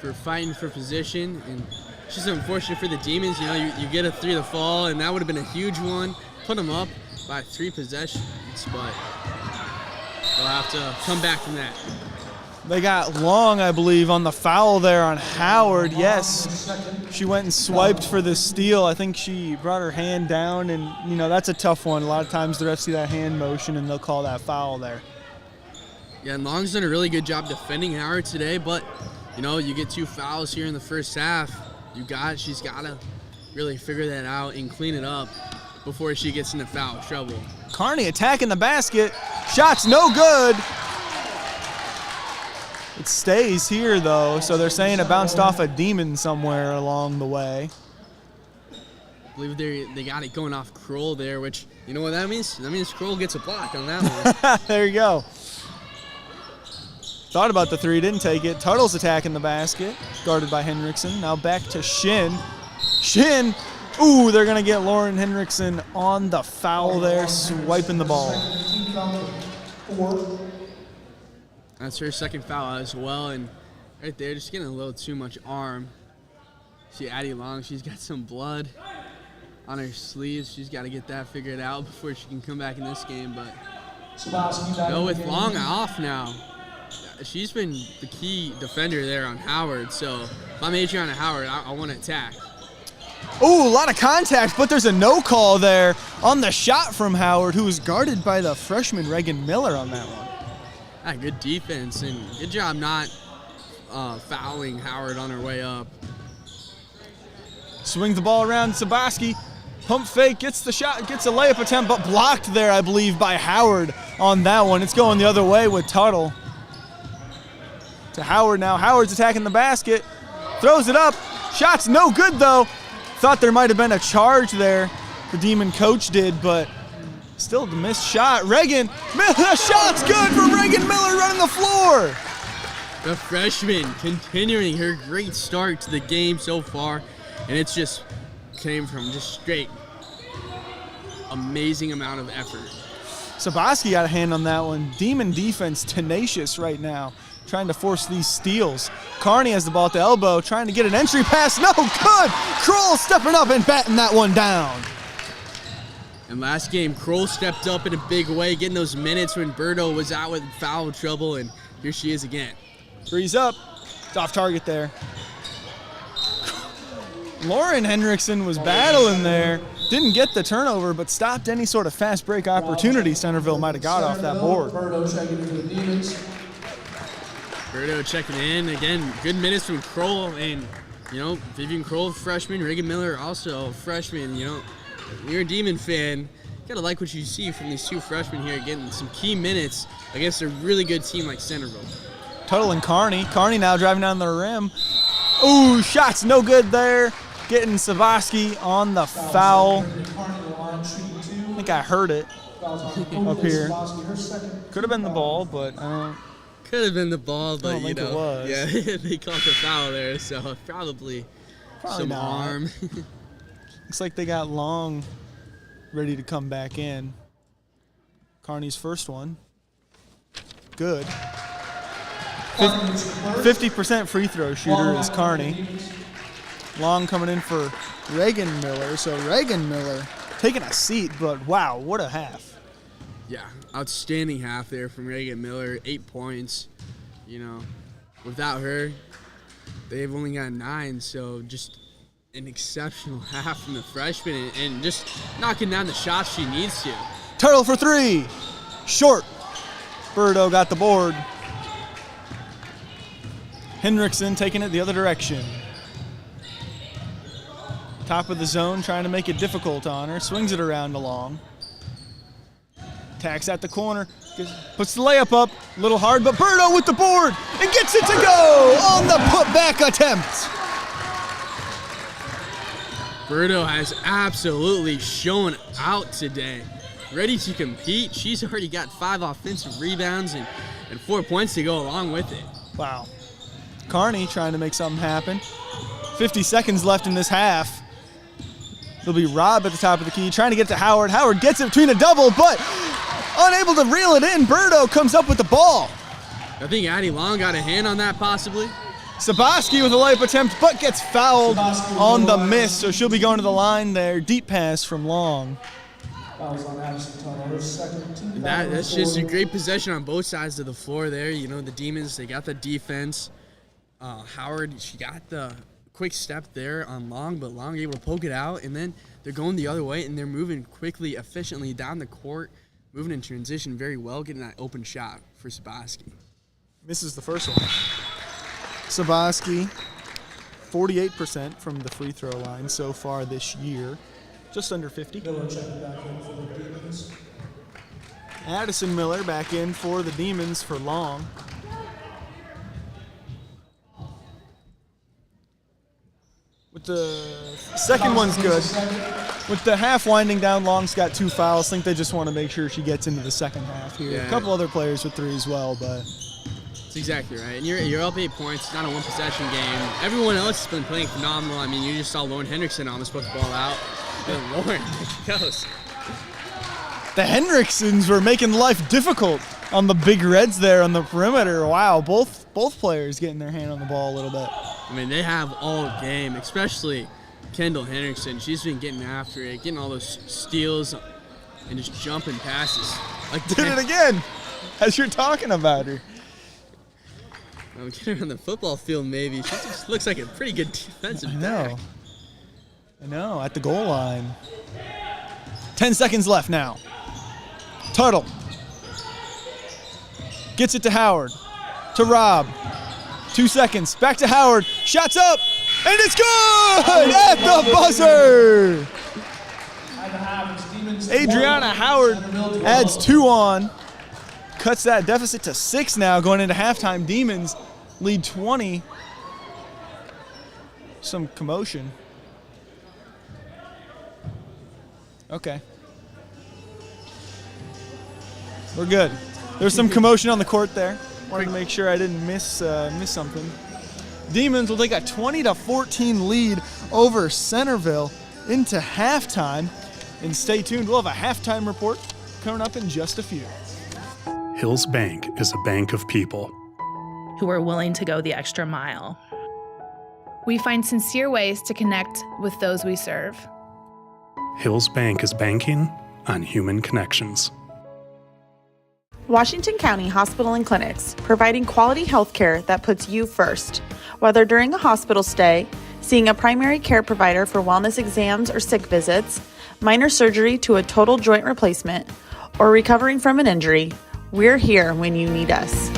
for fighting for position, and it's just unfortunate for the Demons. You know, you get a 3 to fall, and that would have been a huge one. Put them up by 3 possessions, but they'll have to come back from that. They got Long, I believe, on the foul there on Howard. Yes, she went and swiped for the steal. I think she brought her hand down, and, you know, that's a tough one. A lot of times the refs see that hand motion, and they'll call that foul there. Yeah, and Long's done a really good job defending Howard today, but, you know, you get 2 fouls here in the first half. She's got to really figure that out and clean it up before she gets into foul trouble. Carney attacking the basket. Shot's no good. It stays here, though, so they're saying it bounced off a demon somewhere along the way. I believe they got it going off Kroll there, which, you know what that means? That means Kroll gets a block on that one. There you go. Thought about the 3, didn't take it. Tuttle's attacking the basket, guarded by Henriksen. Now back to Shin. Shin, ooh, they're going to get Lauren Henriksen on the foul there, swiping the ball. That's her second foul as well, and right there, just getting a little too much arm. See Addie Long, she's got some blood on her sleeves. She's got to get that figured out before she can come back in this game, but go with Long off now. She's been the key defender there on Howard, so if I'm Adriana Howard, I want to attack. Ooh, a lot of contact, but there's a no call there on the shot from Howard, who was guarded by the freshman Reagan Miller on that one. Good defense, and good job not fouling Howard on her way up. Swings the ball around, Sabaski. Pump fake, gets the shot, gets a layup attempt, but blocked there, I believe, by Howard on that one. It's going the other way with Tuttle. To Howard now. Howard's attacking the basket. Throws it up. Shot's no good, though. Thought there might have been a charge there. The Demon coach did, but still the missed shot. Reagan, the shot's good for Reagan Miller running the floor. The freshman continuing her great start to the game so far, and it's just came from just straight amazing amount of effort. Sabaski got a hand on that one. Demon defense tenacious right now, trying to force these steals. Carney has the ball at the elbow, trying to get an entry pass. No good! Kroll stepping up and batting that one down. And last game, Kroll stepped up in a big way, getting those minutes when Berto was out with foul trouble, and here she is again. Three's up. It's off target there. Lauren Henriksen was battling there. Didn't get the turnover, but stopped any sort of fast break opportunity Centerville might have got off that board. Berto checking into the Demons. Berto checking in. Again, good minutes from Kroll, and, you know, Vivian Kroll, freshman, Reagan Miller, also freshman. You know, you're a Demon fan, you gotta like what you see from these 2 freshmen here, getting some key minutes against a really good team like Centerville. Tuttle and Carney. Carney now driving down the rim. Ooh, shots no good there. Getting Sabaski on the foul. I think I heard it up here. Could have been the ball, but I don't. Could have been the ball, but don't you think know, it was. yeah, they caught the foul there, so probably some not. arm. Looks like they got Long ready to come back in. Carney's first one. Good. 50% free throw shooter is Carney. Long coming in for Reagan Miller. So Reagan Miller taking a seat, but wow, what a half. Yeah, outstanding half there from Reagan Miller, 8 points. You know, without her, they've only got 9, so just an exceptional half from the freshman and just knocking down the shots she needs to. Turtle for 3. Short. Berto got the board. Henriksen taking it the other direction. Top of the zone, trying to make it difficult on her. Swings it around along. Attacks at the corner. Puts the layup up. A little hard, but Berto with the board. And gets it to go on the putback attempt. Berto has absolutely shown out today. Ready to compete. She's already got 5 offensive rebounds and 4 points to go along with it. Wow. Carney trying to make something happen. 50 seconds left in this half. It'll be Rob at the top of the key, trying to get to Howard. Howard gets it between a double, but unable to reel it in. Berto comes up with the ball. I think Addie Long got a hand on that possibly. Sabaski with a layup attempt, but gets fouled on the miss, so she'll be going to the line there. Deep pass from Long. Fouls on Addison Tuttle. Her second team foul. That's just a great possession on both sides of the floor there. You know, the Demons, they got the defense. Howard, she got the quick step there on Long, but Long able to poke it out, and then they're going the other way, and they're moving quickly, efficiently down the court, moving in transition very well, getting that open shot for Sabaski. Misses the first one. Sabaski, 48% from the free throw line so far this year. Just under 50. Miller checking back in for the Demons. Addison Miller back in for the Demons for Long. With the second one's good. With the half winding down, Long's got 2 fouls. I think they just want to make sure she gets into the second half here. Yeah. A couple other players with 3 as well, but That's exactly right. And you're up 8 points. It's not a one-possession game. Everyone else has been playing phenomenal. I mean, you just saw Lauren Hendrickson almost put the ball out. Good Lord, there she goes. the Hendricksons were making life difficult on the Big Reds there on the perimeter. Wow, both players getting their hand on the ball a little bit. I mean, they have all game, especially Kendall Hendrickson. She's been getting after it, getting all those steals and just jumping passes. Like did it again, as you're talking about her. I'm getting her on the football field maybe. She just looks like a pretty good defensive back. I know, at the goal line. 10 seconds left now. Tuttle gets it to Howard, to Rob. 2 seconds, back to Howard. Shots up, and it's good at the buzzer. Adriana Howard adds 2 on, cuts that deficit to 6 now going into halftime. Demons lead 20. Some commotion. Okay. We're good. There's some commotion on the court there. Wanted to make sure I didn't miss something. Demons will take a 20-14 lead over Centerville into halftime. And stay tuned, we'll have a halftime report coming up in just a few. Hills Bank is a bank of people who are willing to go the extra mile. We find sincere ways to connect with those we serve. Hills Bank is banking on human connections. Washington County Hospital and Clinics, providing quality health care that puts you first. Whether during a hospital stay, seeing a primary care provider for wellness exams or sick visits, minor surgery to a total joint replacement, or recovering from an injury, we're here when you need us.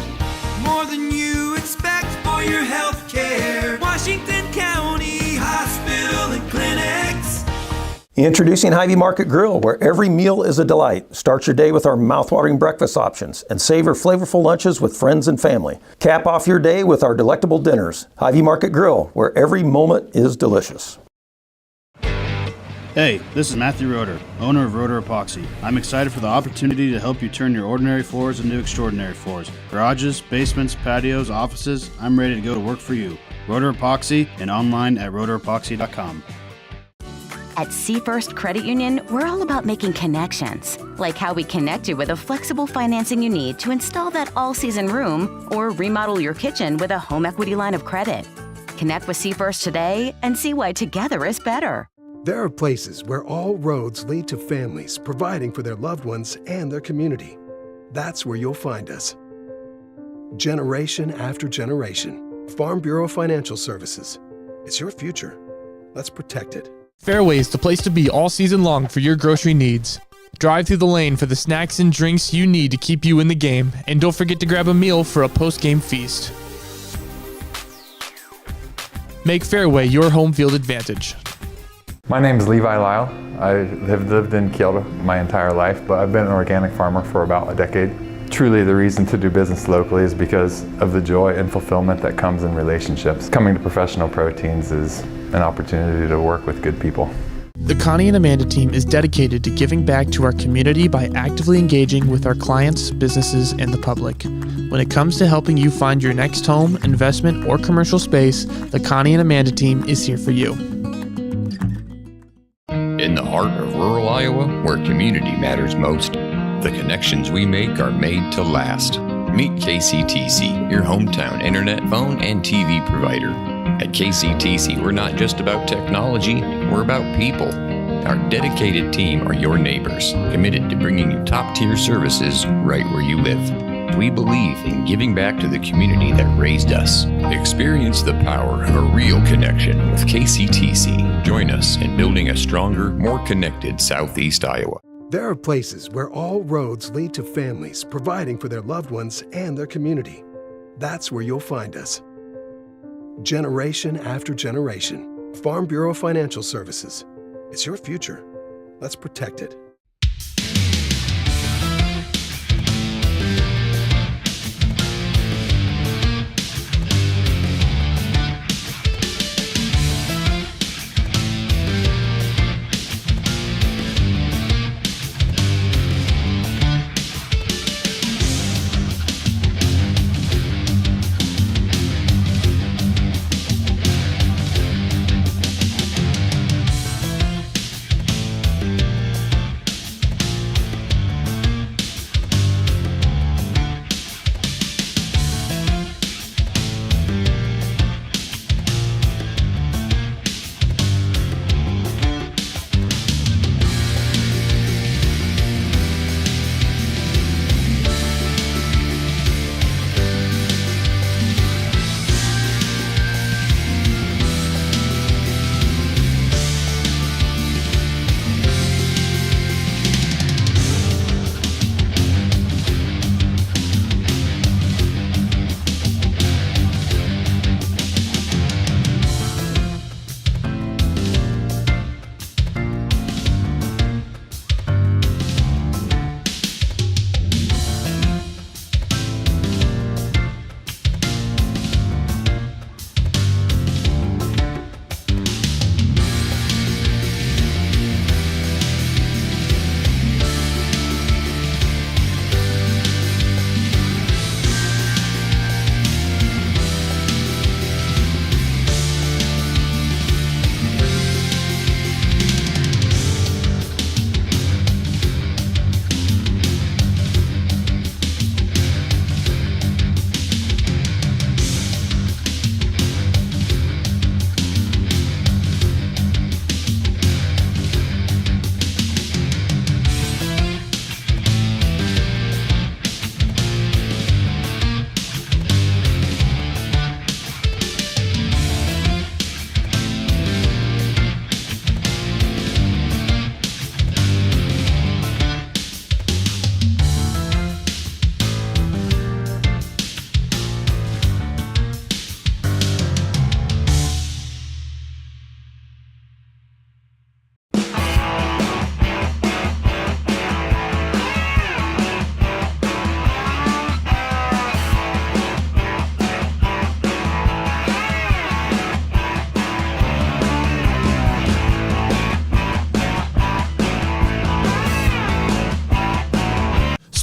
More than you expect for your health care. Washington County Hospital and Clinics. Introducing Hy-Vee Market Grill, where every meal is a delight. Start your day with our mouthwatering breakfast options and savor flavorful lunches with friends and family. Cap off your day with our delectable dinners. Hy-Vee Market Grill, where every moment is delicious. Hey, this is Matthew Roeder, owner of Roeder Epoxy. I'm excited for the opportunity to help you turn your ordinary floors into extraordinary floors. Garages, basements, patios, offices, I'm ready to go to work for you. Roeder Epoxy and online at roederepoxy.com. At Seafirst Credit Union, we're all about making connections, like how we connect you with a flexible financing you need to install that all-season room or remodel your kitchen with a home equity line of credit. Connect with Seafirst today and see why together is better. There are places where all roads lead to families providing for their loved ones and their community. That's where you'll find us. Generation after generation, Farm Bureau Financial Services. It's your future. Let's protect it. Fairway is the place to be all season long for your grocery needs. Drive through the lane for the snacks and drinks you need to keep you in the game, and don't forget to grab a meal for a post-game feast. Make Fairway your home field advantage. My name is Levi Lyle. I have lived in Kielder my entire life, but I've been an organic farmer for about a decade. Truly, the reason to do business locally is because of the joy and fulfillment that comes in relationships. Coming to Professional Proteins is an opportunity to work with good people. The Connie and Amanda team is dedicated to giving back to our community by actively engaging with our clients, businesses, and the public. When it comes to helping you find your next home, investment, or commercial space, the Connie and Amanda team is here for you. In the heart of rural Iowa, where community matters most, the connections we make are made to last. Meet KCTC, your hometown internet, phone, and TV provider. At KCTC, we're not just about technology, we're about people. Our dedicated team are your neighbors, committed to bringing you top-tier services right where you live. We believe in giving back to the community that raised us. Experience the power of a real connection with KCTC. Join us in building a stronger, more connected Southeast Iowa. There are places where all roads lead to families providing for their loved ones and their community. That's where you'll find us. Generation after generation. Farm Bureau Financial Services. It's your future. Let's protect it.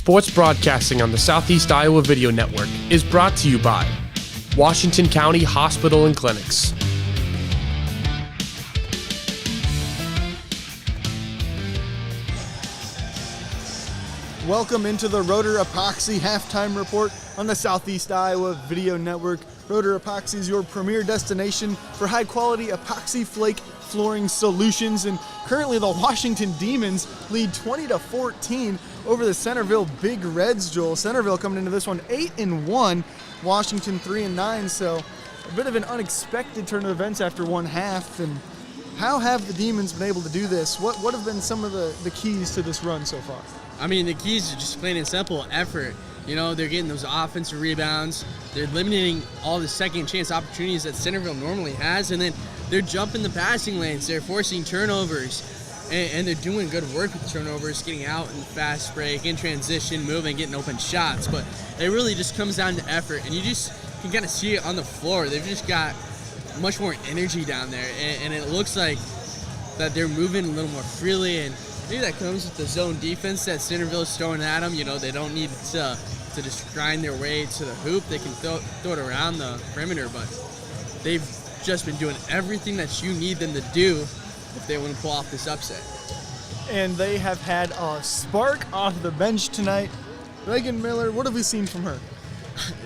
Sports broadcasting on the Southeast Iowa Video Network is brought to you by Washington County Hospital and Clinics. Welcome into the Rotor Epoxy halftime report on the Southeast Iowa Video Network. Rotor Epoxy is your premier destination for high-quality epoxy flake flooring solutions. And currently the Washington Demons lead 20-14 over the Centerville Big Reds, Joel. Centerville coming into this one 8-1, Washington 3-9. So a bit of an unexpected turn of events after one half. And how have the Demons been able to do this? What have been some of the keys to this run so far? I mean, the keys are just plain and simple effort. You know, they're getting those offensive rebounds. They're limiting all the second chance opportunities that Centerville normally has. And then they're jumping the passing lanes. They're forcing turnovers. And they're doing good work with turnovers, getting out in the fast break, in transition, moving, getting open shots. But it really just comes down to effort. And you just can kind of see it on the floor. They've just got much more energy down there. And it looks like that they're moving a little more freely. And maybe that comes with the zone defense that Centerville is throwing at them. You know, they don't need to just grind their way to the hoop. They can throw it around the perimeter, but they've just been doing everything that you need them to do if they want to pull off this upset. And they have had a spark off the bench tonight. Reagan Miller, what have we seen from her?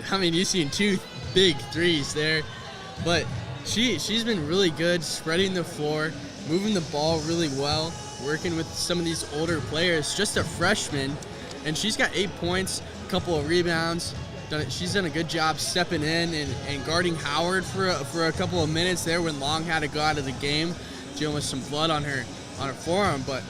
I mean, you've seen 2 big threes there, but she's been really good spreading the floor, moving the ball really well. working with some of these older players, just a freshman, and she's got 8 points, a couple of rebounds. She's done a good job stepping in and guarding Howard for a couple of minutes there when Long had to go out of the game, dealing with some blood on her forearm. But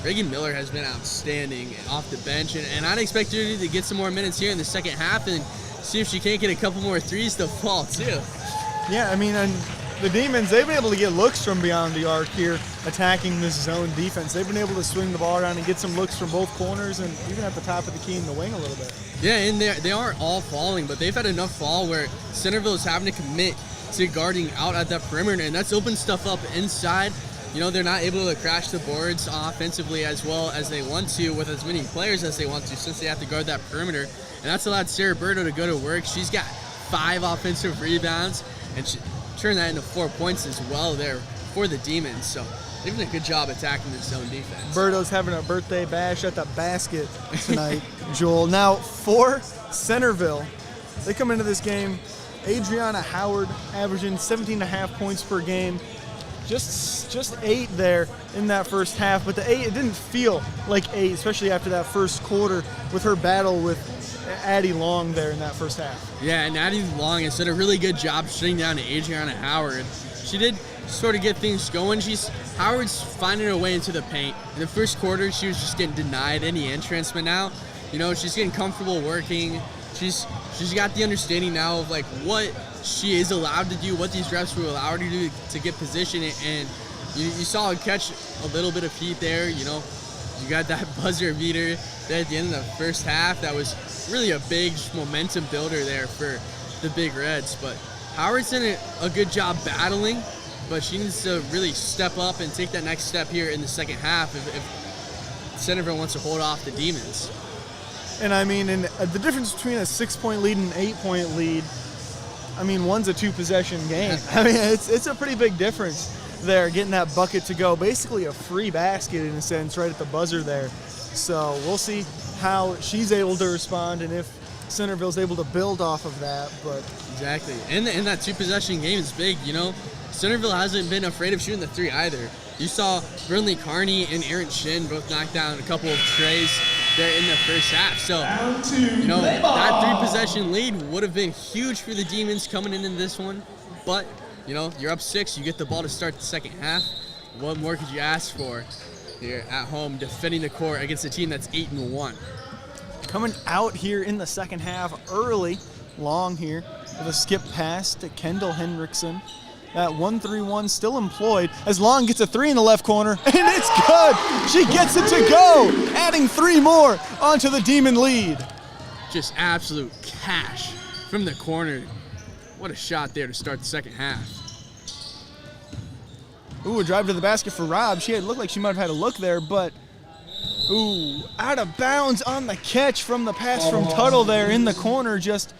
Reagan Miller has been outstanding off the bench, and I'd expect her to get some more minutes here in the second half and see if she can't get a couple more threes to fall too. Yeah, I mean, and the Demons, they've been able to get looks from beyond the arc here, attacking this zone defense. They've been able to swing the ball around and get some looks from both corners and even at the top of the key in the wing a little bit. Yeah, and they aren't all falling, but they've had enough fall where Centerville is having to commit to guarding out at that perimeter, and that's opened stuff up inside. You know, they're not able to crash the boards offensively as well as they want to with as many players as they want to, since they have to guard that perimeter. And that's allowed Sarah Berto to go to work. She's got 5 offensive rebounds, and she turned that into 4 points as well there for the Demons. So they've done a good job attacking the zone defense. Berto's having a birthday bash at the basket tonight, Joel. Now, for Centerville, they come into this game, Adriana Howard averaging 17.5 points per game. Just 8 there in that first half, but the 8, it didn't feel like 8, especially after that first quarter with her battle with Addie Long there in that first half. Yeah, and Addie Long has done a really good job shutting down to Adriana Howard. She did sort of get things going. Howard's finding her way into the paint. In the first quarter, she was just getting denied any entrance, but now, you know, she's getting comfortable working. She's got the understanding now of like what she is allowed to do, what these refs will allow her to do to get position, and you saw her catch a little bit of heat there. You know, you got that buzzer beater there at the end of the first half. That was really a big momentum builder there for the Big Reds. But Howard's done a good job battling, but she needs to really step up and take that next step here in the second half if Centerville wants to hold off the Demons. And I mean, the difference between a 6-point lead and an 8-point lead, I mean, one's a 2-possession game. I mean, it's a pretty big difference there, getting that bucket to go. Basically a free basket in a sense right at the buzzer there. So we'll see how she's able to respond and if Centerville's able to build off of that. But exactly. And that 2-possession game is big, you know. Centerville hasn't been afraid of shooting the 3 either. You saw Burnley Carney and Erin Shin both knock down a couple of trays there in the first half. So, you know, that 3-possession lead would have been huge for the Demons coming into this one. But, you know, you're up 6. You get the ball to start the second half. What more could you ask for here at home, defending the court against a team that's 8-1? Coming out here in the second half early, Long here with a skip pass to Kendall Hendrickson. That 1-3-1 still employed as Long gets a 3 in the left corner, and it's good. She gets it to go, adding 3 more onto the Demon lead. Just absolute cash from the corner. What a shot there to start the second half. Ooh, a drive to the basket for Robb. She had looked like she might have had a look there, but ooh, out of bounds on the catch from the pass from Tuttle there in the corner, just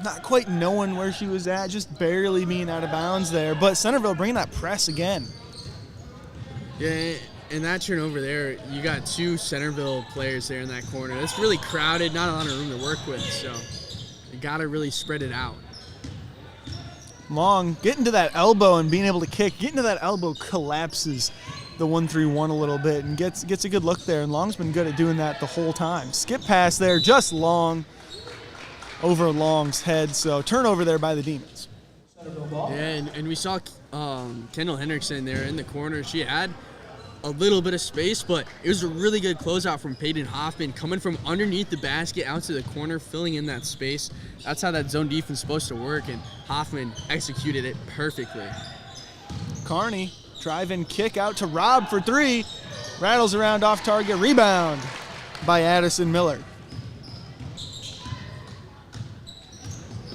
not quite knowing where she was at, just barely being out of bounds there. But Centerville bringing that press again. Yeah, and that turnover there, you got 2 Centerville players there in that corner. It's really crowded, not a lot of room to work with, so you got to really spread it out. Long getting to that elbow and being able to kick, getting to that elbow collapses the 1-3-1 a little bit and gets a good look there, and Long's been good at doing that the whole time. Skip pass there, just Long over Long's head, so turnover there by the Demons. Yeah, and we saw Kendall Hendrickson there in the corner. She had a little bit of space, but it was a really good closeout from Peyton Hoffman, coming from underneath the basket out to the corner, filling in that space. That's how that zone defense is supposed to work, and Hoffman executed it perfectly. Carney, drive and kick out to Robb for 3. Rattles around off target, rebound by Addison Miller.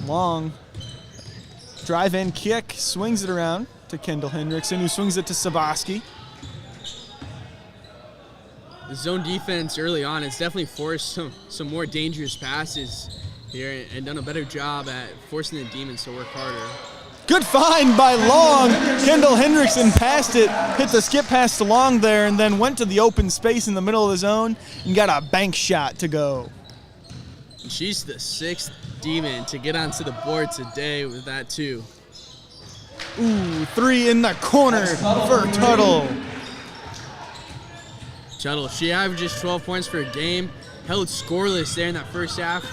Long, drive and kick, swings it around to Kendall Hendrickson, who swings it to Saboski. The zone defense early on has definitely forced some more dangerous passes here and done a better job at forcing the Demons to work harder. Good find by Long. Kendall Hendrickson passed it, hit the skip pass to Long there, and then went to the open space in the middle of the zone and got a bank shot to go. She's the 6th Demon to get onto the board today with that too. Ooh, 3 in the corner for Tuttle. Tuttle, she averages 12 points per game, held scoreless there in that first half.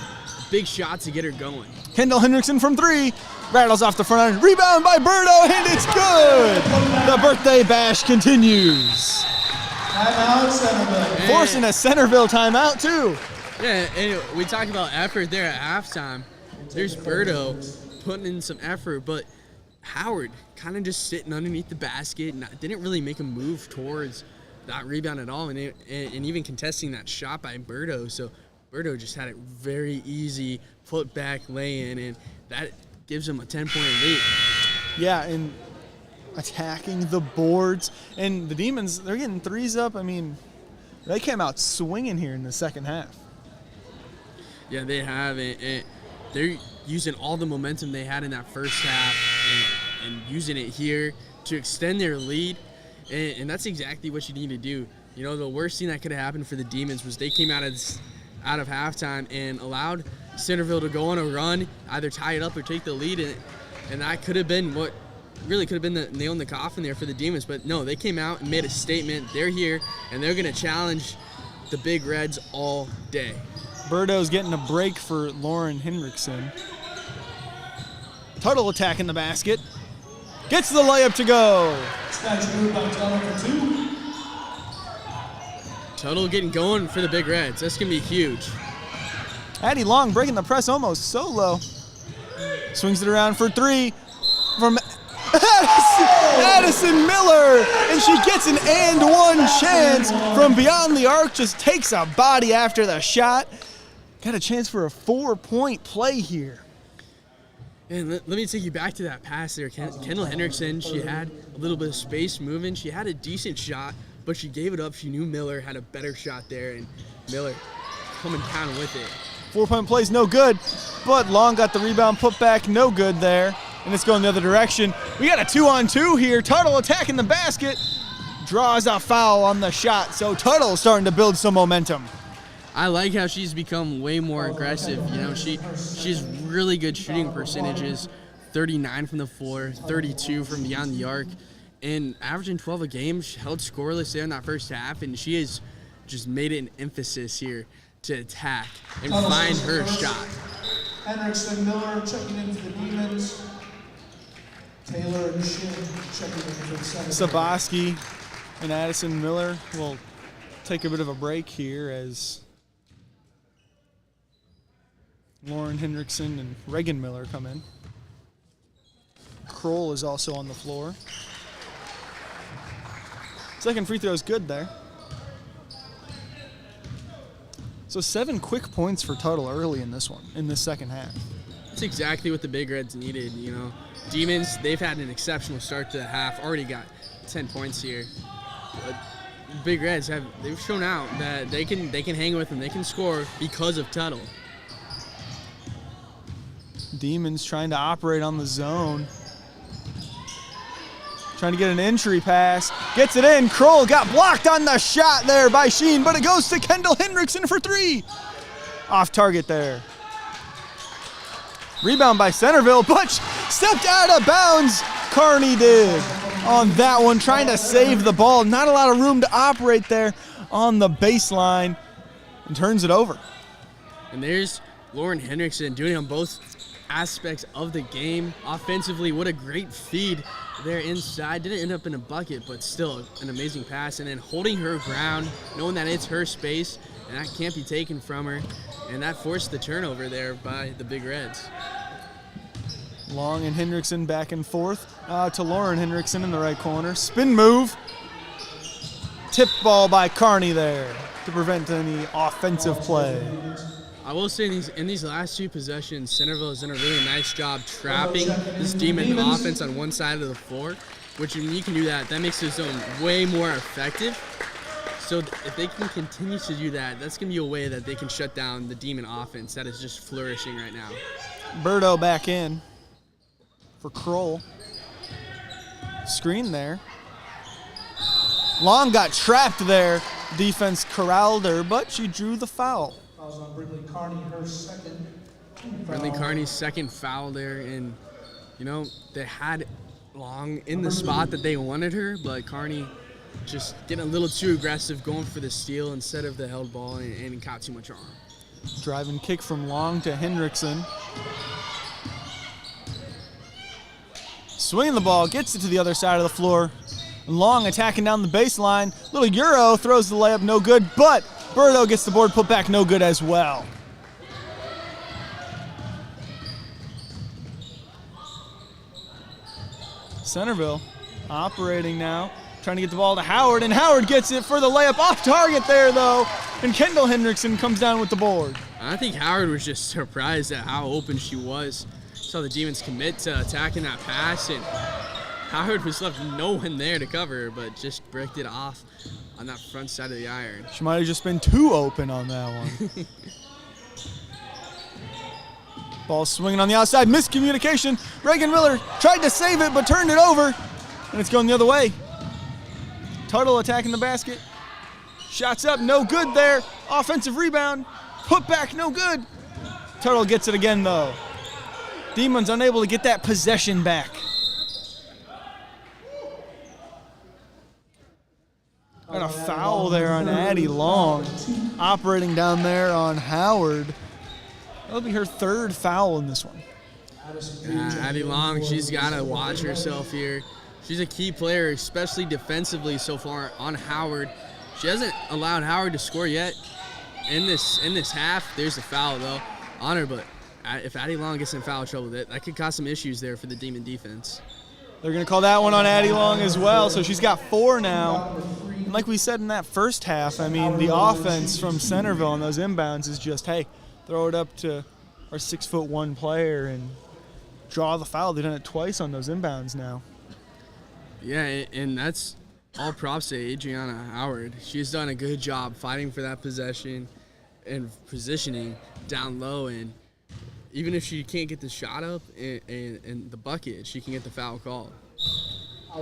Big shot to get her going. Kendall Hendrickson from 3. Rattles off the front end. Rebound by Berto, and it's good. The birthday bash continues. Timeout, Centerville. Forcing a Centerville timeout, too. Yeah, and we talked about effort there at halftime. There's Berto putting in some effort, but Howard kind of just sitting underneath the basket and didn't really make a move towards that rebound at all, and even contesting that shot by Berto. So Berto just had a very easy put-back lay-in, and that gives him a 10-point lead. Yeah, and attacking the boards. And the Demons, they're getting threes up. I mean, they came out swinging here in the second half. Yeah, they have it. They're using all the momentum they had in that first half and using it here to extend their lead. And that's exactly what you need to do. You know, the worst thing that could have happened for the Demons was they came out of halftime and allowed Centerville to go on a run, either tie it up or take the lead. And that could have been what really could have been the nail in the coffin there for the Demons. But no, they came out and made a statement. They're here, and they're going to challenge the Big Reds all day. Berto's getting a break for Lauren Hendrickson. Tuttle attacking the basket. Gets the layup to go. Tuttle getting going for the Big Reds. That's going to be huge. Addie Long breaking the press almost solo. Swings it around for 3 from Addison Miller. And she gets an and one chance from beyond the arc. Just takes a body after the shot. Got a chance for a 4-point play here. And let me take you back to that pass there. Kendall Hendrickson, she had a little bit of space moving. She had a decent shot, but she gave it up. She knew Miller had a better shot there, and Miller coming down with it. 4-point play's no good, but Long got the rebound, put back, no good there. And it's going the other direction. We got a 2-on-2 here. Tuttle attacking the basket. Draws a foul on the shot, so Tuttle starting to build some momentum. I like how she's become way more aggressive. You know, she's really good shooting percentages, 39 from the floor, 32 from beyond the arc, and averaging 12 a game. She held scoreless there in that first half, and she has just made it an emphasis here to attack and find her shot. Hendrickson, Miller checking in for the Demons. Taylor and Shin checking in for the Centerville. Saboski and Addison Miller will take a bit of a break here as Lauren Hendrickson and Reagan Miller come in. Kroll is also on the floor. Second free throw is good there. So 7 quick points for Tuttle early in this one, in this second half. That's exactly what the Big Reds needed, you know. Demons, they've had an exceptional start to the half, already got 10 points here. But Big Reds they've shown out that they can hang with them, they can score because of Tuttle. Demons trying to operate on the zone. Trying to get an entry pass. Gets it in. Kroll got blocked on the shot there by Sheen, but it goes to Kendall Hendrickson for 3. Off target there. Rebound by Centerville, but stepped out of bounds. Carney did on that one, trying to save the ball. Not a lot of room to operate there on the baseline, and turns it over. And there's Lauren Hendrickson doing it on both aspects of the game. Offensively, what a great feed there inside. Didn't end up in a bucket, but still an amazing pass. And then holding her ground, knowing that it's her space, and that can't be taken from her. And that forced the turnover there by the Big Reds. Long and Hendrickson back and forth to Lauren Hendrickson in the right corner. Spin move. Tip ball by Carney there to prevent any offensive play. I will say in these last 2 possessions, Centerville has done a really nice job trapping this Demon offense on one side of the floor, which when you can do that, that makes the zone way more effective. So if they can continue to do that, that's going to be a way that they can shut down the Demon offense that is just flourishing right now. Berto back in for Kroll. Screen there. Long got trapped there. Defense corralled her, but she drew the foul. On Brindley Carney, her second. Brindley Carney's second foul there, and you know they had Long in the spot that they wanted her, but Carney just getting a little too aggressive, going for the steal instead of the held ball, and caught too much arm. Driving kick from Long to Hendrickson. Swinging the ball, gets it to the other side of the floor. Long attacking down the baseline. Little Euro throws the layup, no good, but Burdo gets the board put back, no good as well. Centerville operating now, trying to get the ball to Howard, and Howard gets it for the layup off target there, though, and Kendall Hendrickson comes down with the board. I think Howard was just surprised at how open she was. Saw the Demons commit to attacking that pass, and Howard was left no one there to cover, but just bricked it off on that front side of the iron. She might have just been too open on that one. Ball swinging on the outside, miscommunication. Reagan Miller tried to save it, but turned it over, and it's going the other way. Tuttle attacking the basket. Shots up, no good there. Offensive rebound, put back, no good. Tuttle gets it again, though. Demons unable to get that possession back. And a foul there on Addie Long. Operating down there on Howard. That'll be her third foul in this one. Addie Long, she's got to watch herself here. She's a key player, especially defensively so far on Howard. She hasn't allowed Howard to score yet in this half. There's a foul, though, on her, but if Addie Long gets in foul trouble, that could cause some issues there for the Demon defense. They're going to call that one on Addie Long as well, so she's got 4 now. And like we said in that first half, I mean, the offense from Centerville on those inbounds is just, hey, throw it up to our 6'1" player and draw the foul. They've done it twice on those inbounds now. Yeah, and that's all props to Adriana Howard. She's done a good job fighting for that possession and positioning down low, and even if she can't get the shot up and the bucket, she can get the foul called.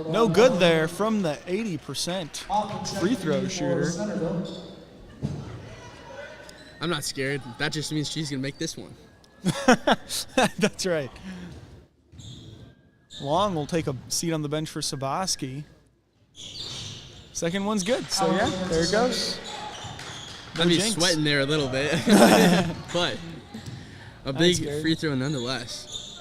No good there from the 80% free throw shooter. I'm not scared. That just means she's going to make this one. That's right. Long will take a seat on the bench for Sabaski. Second one's good, so yeah, there it goes. I'd be sweating there a little bit, but a big free throw nonetheless.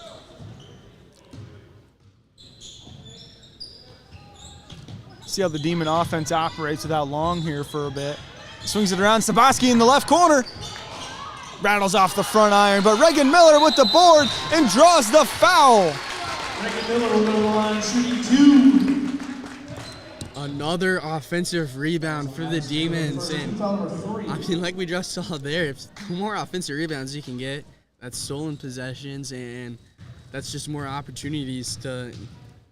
See how the Demon offense operates without Long here for a bit. Swings it around, Sabaski in the left corner. Rattles off the front iron, but Reagan Miller with the board and draws the foul. Reagan Miller will go to the line shooting 2. Another offensive rebound for the Demons, and I mean, like we just saw there, if the more offensive rebounds you can get, that's stolen possessions, and that's just more opportunities to,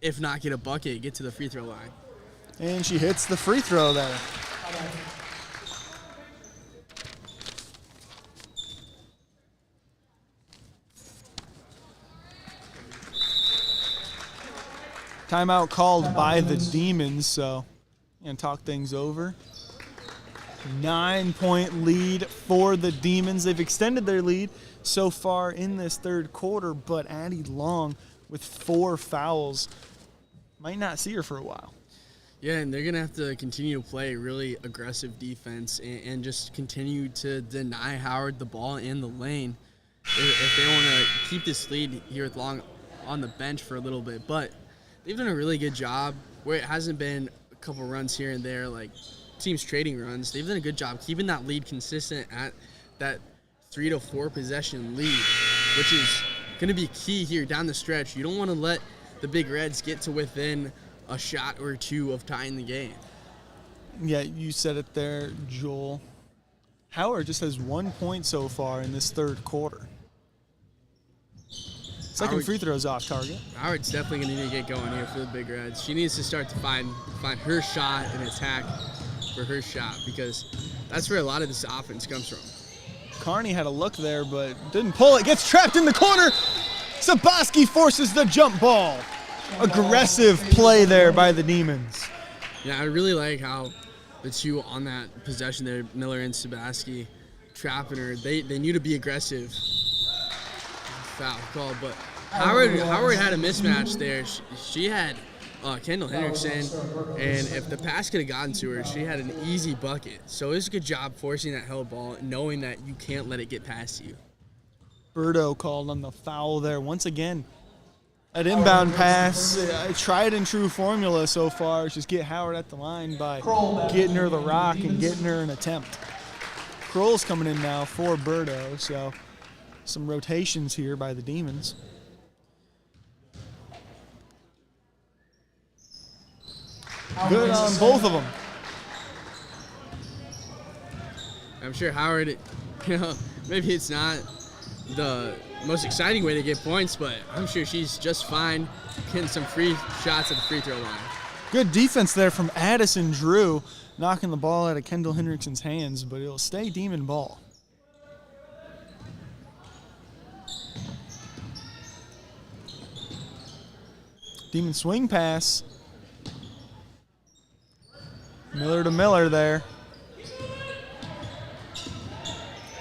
if not get a bucket, get to the free throw line. And she hits the free throw there. Timeout called by the Demons, so I'm going to talk things over. 9-point lead for the Demons. They've extended their lead so far in this third quarter, but Addie Long with 4 fouls. Might not see her for a while. Yeah, and they're going to have to continue to play really aggressive defense and just continue to deny Howard the ball in the lane if they want to keep this lead here with Long on the bench for a little bit. But they've done a really good job where it hasn't been a couple runs here and there, like teams trading runs. They've done a good job keeping that lead consistent at that 3 to 4 possession lead, which is going to be key here down the stretch. You don't want to let the Big Reds get to within a shot or 2 of tying the game. Yeah, you said it there, Joel. Howard just has 1 point so far in this third quarter. Second free throw's off target. Howard's definitely going to need to get going here for the Big Reds. She needs to start to find her shot and attack for her shot, because that's where a lot of this offense comes from. Carney had a look there, but didn't pull it. Gets trapped in the corner. Sabaski forces the jump ball. Aggressive play there by the Demons. Yeah, I really like how the two on that possession there, Miller and Sabaski, trapping her. They knew to be aggressive. Foul call, but Howard had a mismatch there. She had Kendall Hendrickson, and if the pass could have gotten to her, she had an easy bucket. So it was a good job forcing that held ball, knowing that you can't let it get past you. Birdo called on the foul there once again. That inbound pass, tried and true formula so far is just get Howard at the line by getting her the rock and getting her an attempt. Kroll's coming in now for Birdo, so some rotations here by the Demons. Good on both of them. I'm sure Howard, maybe it's not the most exciting way to get points, but I'm sure she's just fine getting some free shots at the free throw line. Good defense there from Addison Drew, knocking the ball out of Kendall Hendrickson's hands, but it'll stay Demon ball. Demon swing pass. Miller to Miller there.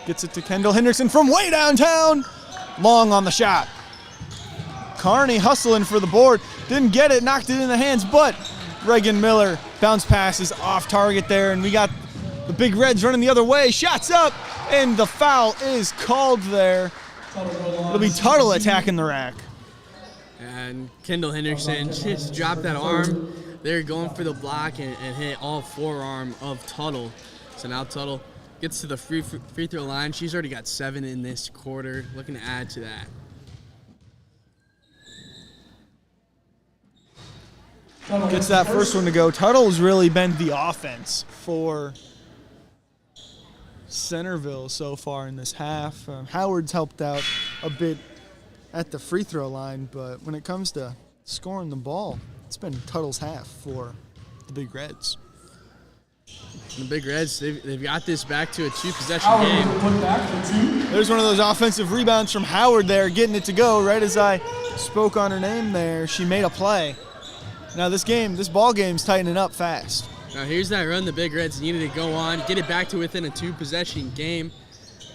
Gets it to Kendall Hendrickson from way downtown. Long on the shot. Carney hustling for the board. Didn't get it, knocked it in the hands, but Reagan Miller bounce passes off target there, and we got the Big Reds running the other way. Shots up, and the foul is called there. It'll be Tuttle attacking the rack. And Kendall Hendrickson just dropped that arm. They're going for the block and hit all forearm of Tuttle. So now Tuttle gets to the free throw line. She's already got 7 in this quarter, looking to add to that. Gets that first one to go. Tuttle's really been the offense for Centerville so far in this half. Howard's helped out a bit at the free throw line, but when it comes to scoring the ball, it's been Tuttle's half for the Big Reds. The Big Reds, they've got this back to a 2-possession game. There's one of those offensive rebounds from Howard there, getting it to go. Right as I spoke on her name there, she made a play. Now this ball game's tightening up fast. Now here's that run the Big Reds needed to go on, get it back to within a 2-possession game.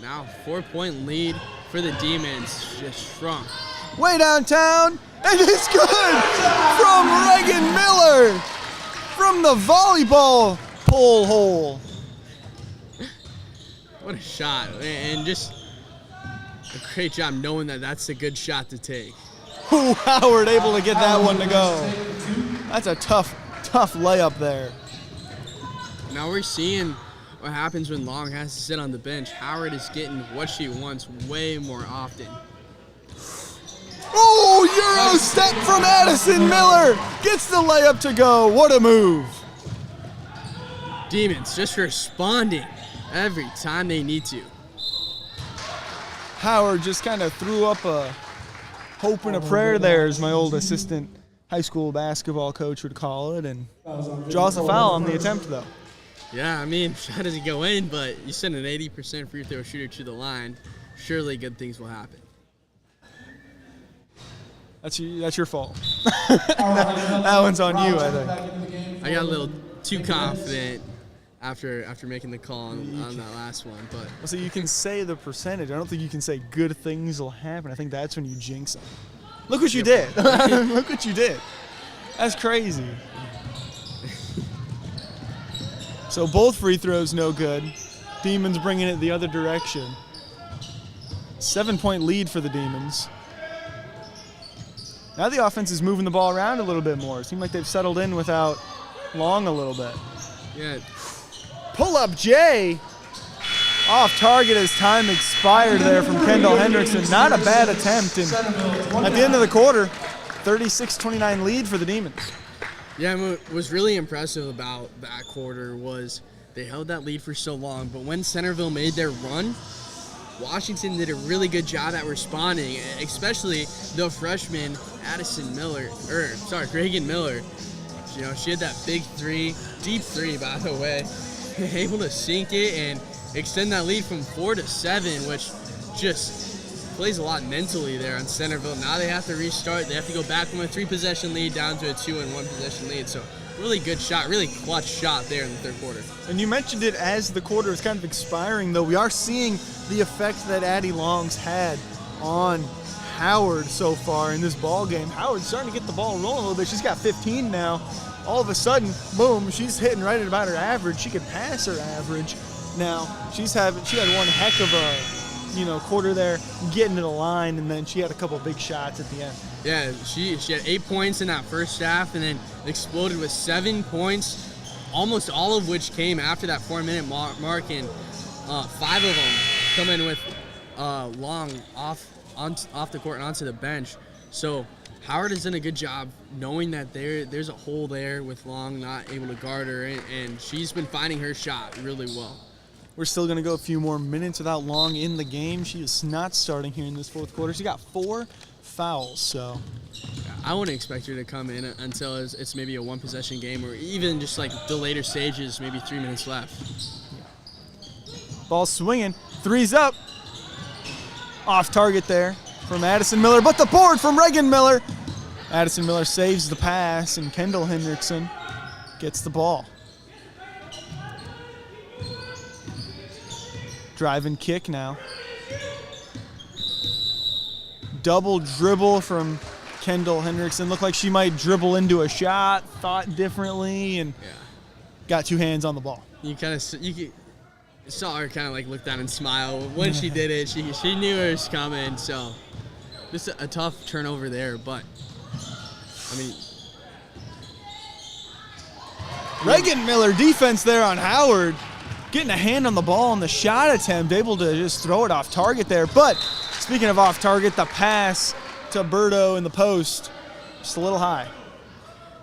Now 4-point lead for the Demons, just shrunk. Way downtown, and it's good from Reagan Miller from the volleyball pole hole. What a shot, and just a great job knowing that that's a good shot to take. Ooh, Howard able to get that one to go. That's a tough layup there. Now we're seeing what happens when Long has to sit on the bench. Howard is getting what she wants way more often. Oh, Euro step from Addison Miller. Gets the layup to go. What a move. Demons just responding every time they need to. Howard just kind of threw up a hope and a prayer there, as my old assistant high school basketball coach would call it, and draws a foul on the attempt, though. Yeah, I mean, shot doesn't go in, but you send an 80% free throw shooter to the line, surely good things will happen. That's your fault. That one's on you, I think. I got a little too confident after making the call on that last one, but so you can say the percentage. I don't think you can say good things will happen. I think that's when you jinx them. Look what you did. Look what you did. That's crazy. So both free throws no good. Demons bringing it the other direction. 7-point lead for the Demons. Now the offense is moving the ball around a little bit more. It seems like they've settled in without Long a little bit. Yeah. Pull up Jay. Off target as time expired there from Kendall Hendrickson. Not a bad attempt. And at the end of the quarter, 36-29 lead for the Demons. Yeah, what was really impressive about that quarter was they held that lead for so long, but when Centerville made their run, Washington did a really good job at responding, especially the freshman Reagan Miller. You know, she had that big three, deep three, by the way, able to sink it and extend that lead from 4 to 7, which just plays a lot mentally there on Centerville. Now they have to restart. They have to go back from a 3-possession lead down to a 2- and 1-possession lead. So really good shot, really clutch shot there in the third quarter. And you mentioned it as the quarter is kind of expiring, though. We are seeing the effect that Addie Long's had on Howard so far in this ball game. Howard's starting to get the ball rolling a little bit. She's got 15 now. All of a sudden, boom, she's hitting right at about her average. She could pass her average. Now, she had one heck of a quarter there, getting to the line, and then she had a couple big shots at the end. Yeah, she had 8 points in that first half, and then exploded with 7 points, almost all of which came after that 4-minute mark, and 5 of them coming with Long off the court and onto the bench. So Howard has done a good job knowing that there's a hole there with Long not able to guard her, and she's been finding her shot really well. We're still going to go a few more minutes without Long in the game. She is not starting here in this fourth quarter. She got 4 fouls, so. I wouldn't expect her to come in until it's maybe a one-possession game, or even just like the later stages, maybe 3 minutes left. Ball swinging, 3's up. Off target there from Addison Miller, but the board from Reagan Miller. Addison Miller saves the pass, and Kendall Hendrickson gets the ball. Drive and kick now. Double dribble from Kendall Hendrickson. Looked like she might dribble into a shot, thought differently, and got 2 hands on the ball. You saw her kind of like look down and smile when she did it. She knew it was coming, so just a tough turnover there. But I mean, Reagan Miller defense there on Howard, getting a hand on the ball on the shot attempt, able to just throw it off target there. But speaking of off target, the pass to Berto in the post, just a little high.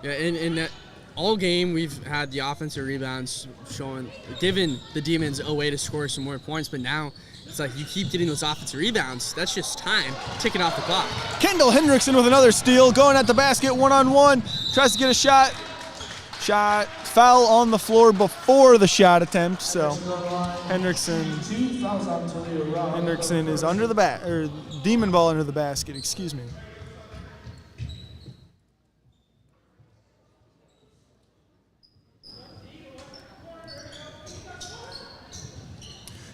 Yeah, in that all game we've had the offensive rebounds giving the Demons a way to score some more points, but now it's like you keep getting those offensive rebounds. That's just time ticking off the clock. Kendall Hendrickson with another steal, going at the basket one-on-one, tries to get a shot. Foul on the floor before the shot attempt, so Hendrickson is under the Demon ball under the basket, excuse me.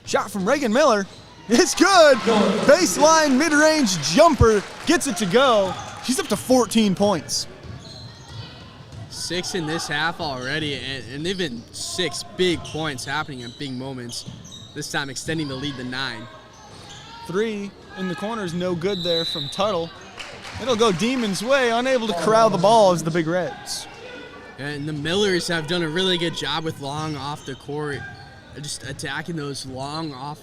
Shot from Reagan Miller. It's good. Baseline mid-range jumper gets it to go. She's up to 14 points. 6 in this half already, and they've been 6 big points happening at big moments. This time extending the lead to 9. 3 in the corner is no good there from Tuttle. It'll go Demons' way, unable to corral the ball as the Big Reds. And the Millers have done a really good job with Long off the court, just attacking those long off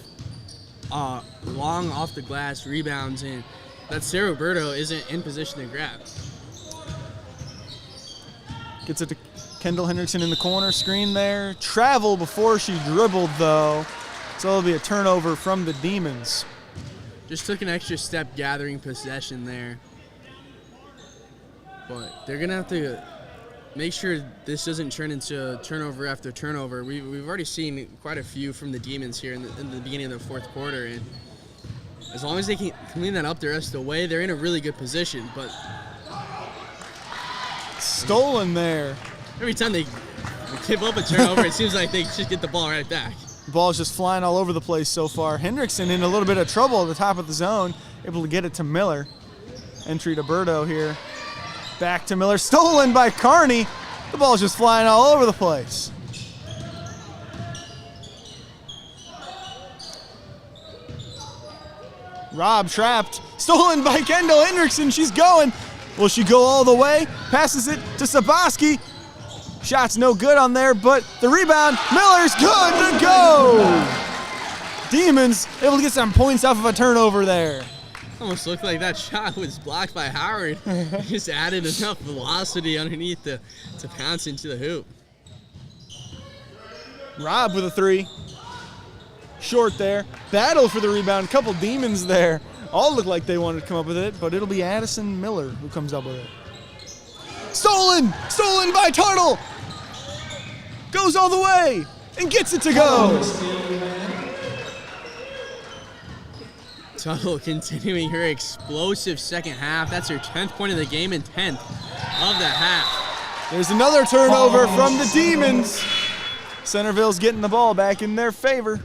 the glass rebounds, and that Sarah Roberto isn't in position to grab. Gets it to Kendall Hendrickson in the corner, screen there. Travel before she dribbled though, so it'll be a turnover from the Demons. Just took an extra step gathering possession there, but they're gonna have to make sure this doesn't turn into turnover after turnover. We've already seen quite a few from the Demons here in the beginning of the fourth quarter, and as long as they can clean that up the rest of the way, they're in a really good position. But stolen there. Every time they give up a turnover, it seems like they should get the ball right back. The ball's just flying all over the place so far. Hendrickson in a little bit of trouble at the top of the zone, able to get it to Miller. Entry to Berto here. Back to Miller, stolen by Carney. The ball's just flying all over the place. Rob trapped, stolen by Kendall Hendrickson. She's going. Will she go all the way? Passes it to Saboski. Shot's no good on there, but the rebound, Miller's good to go. Demons able to get some points off of a turnover there. Almost looked like that shot was blocked by Howard. Just added enough velocity underneath to pounce into the hoop. Rob with a 3. Short there. Battle for the rebound. Couple Demons there. All look like they wanted to come up with it, but it'll be Addison Miller who comes up with it. Stolen! Stolen by Turtle! Goes all the way and gets it to go. Tuttle continuing her explosive second half. That's her 10th point of the game and 10th of the half. There's another turnover from the Demons. Centerville's getting the ball back in their favor.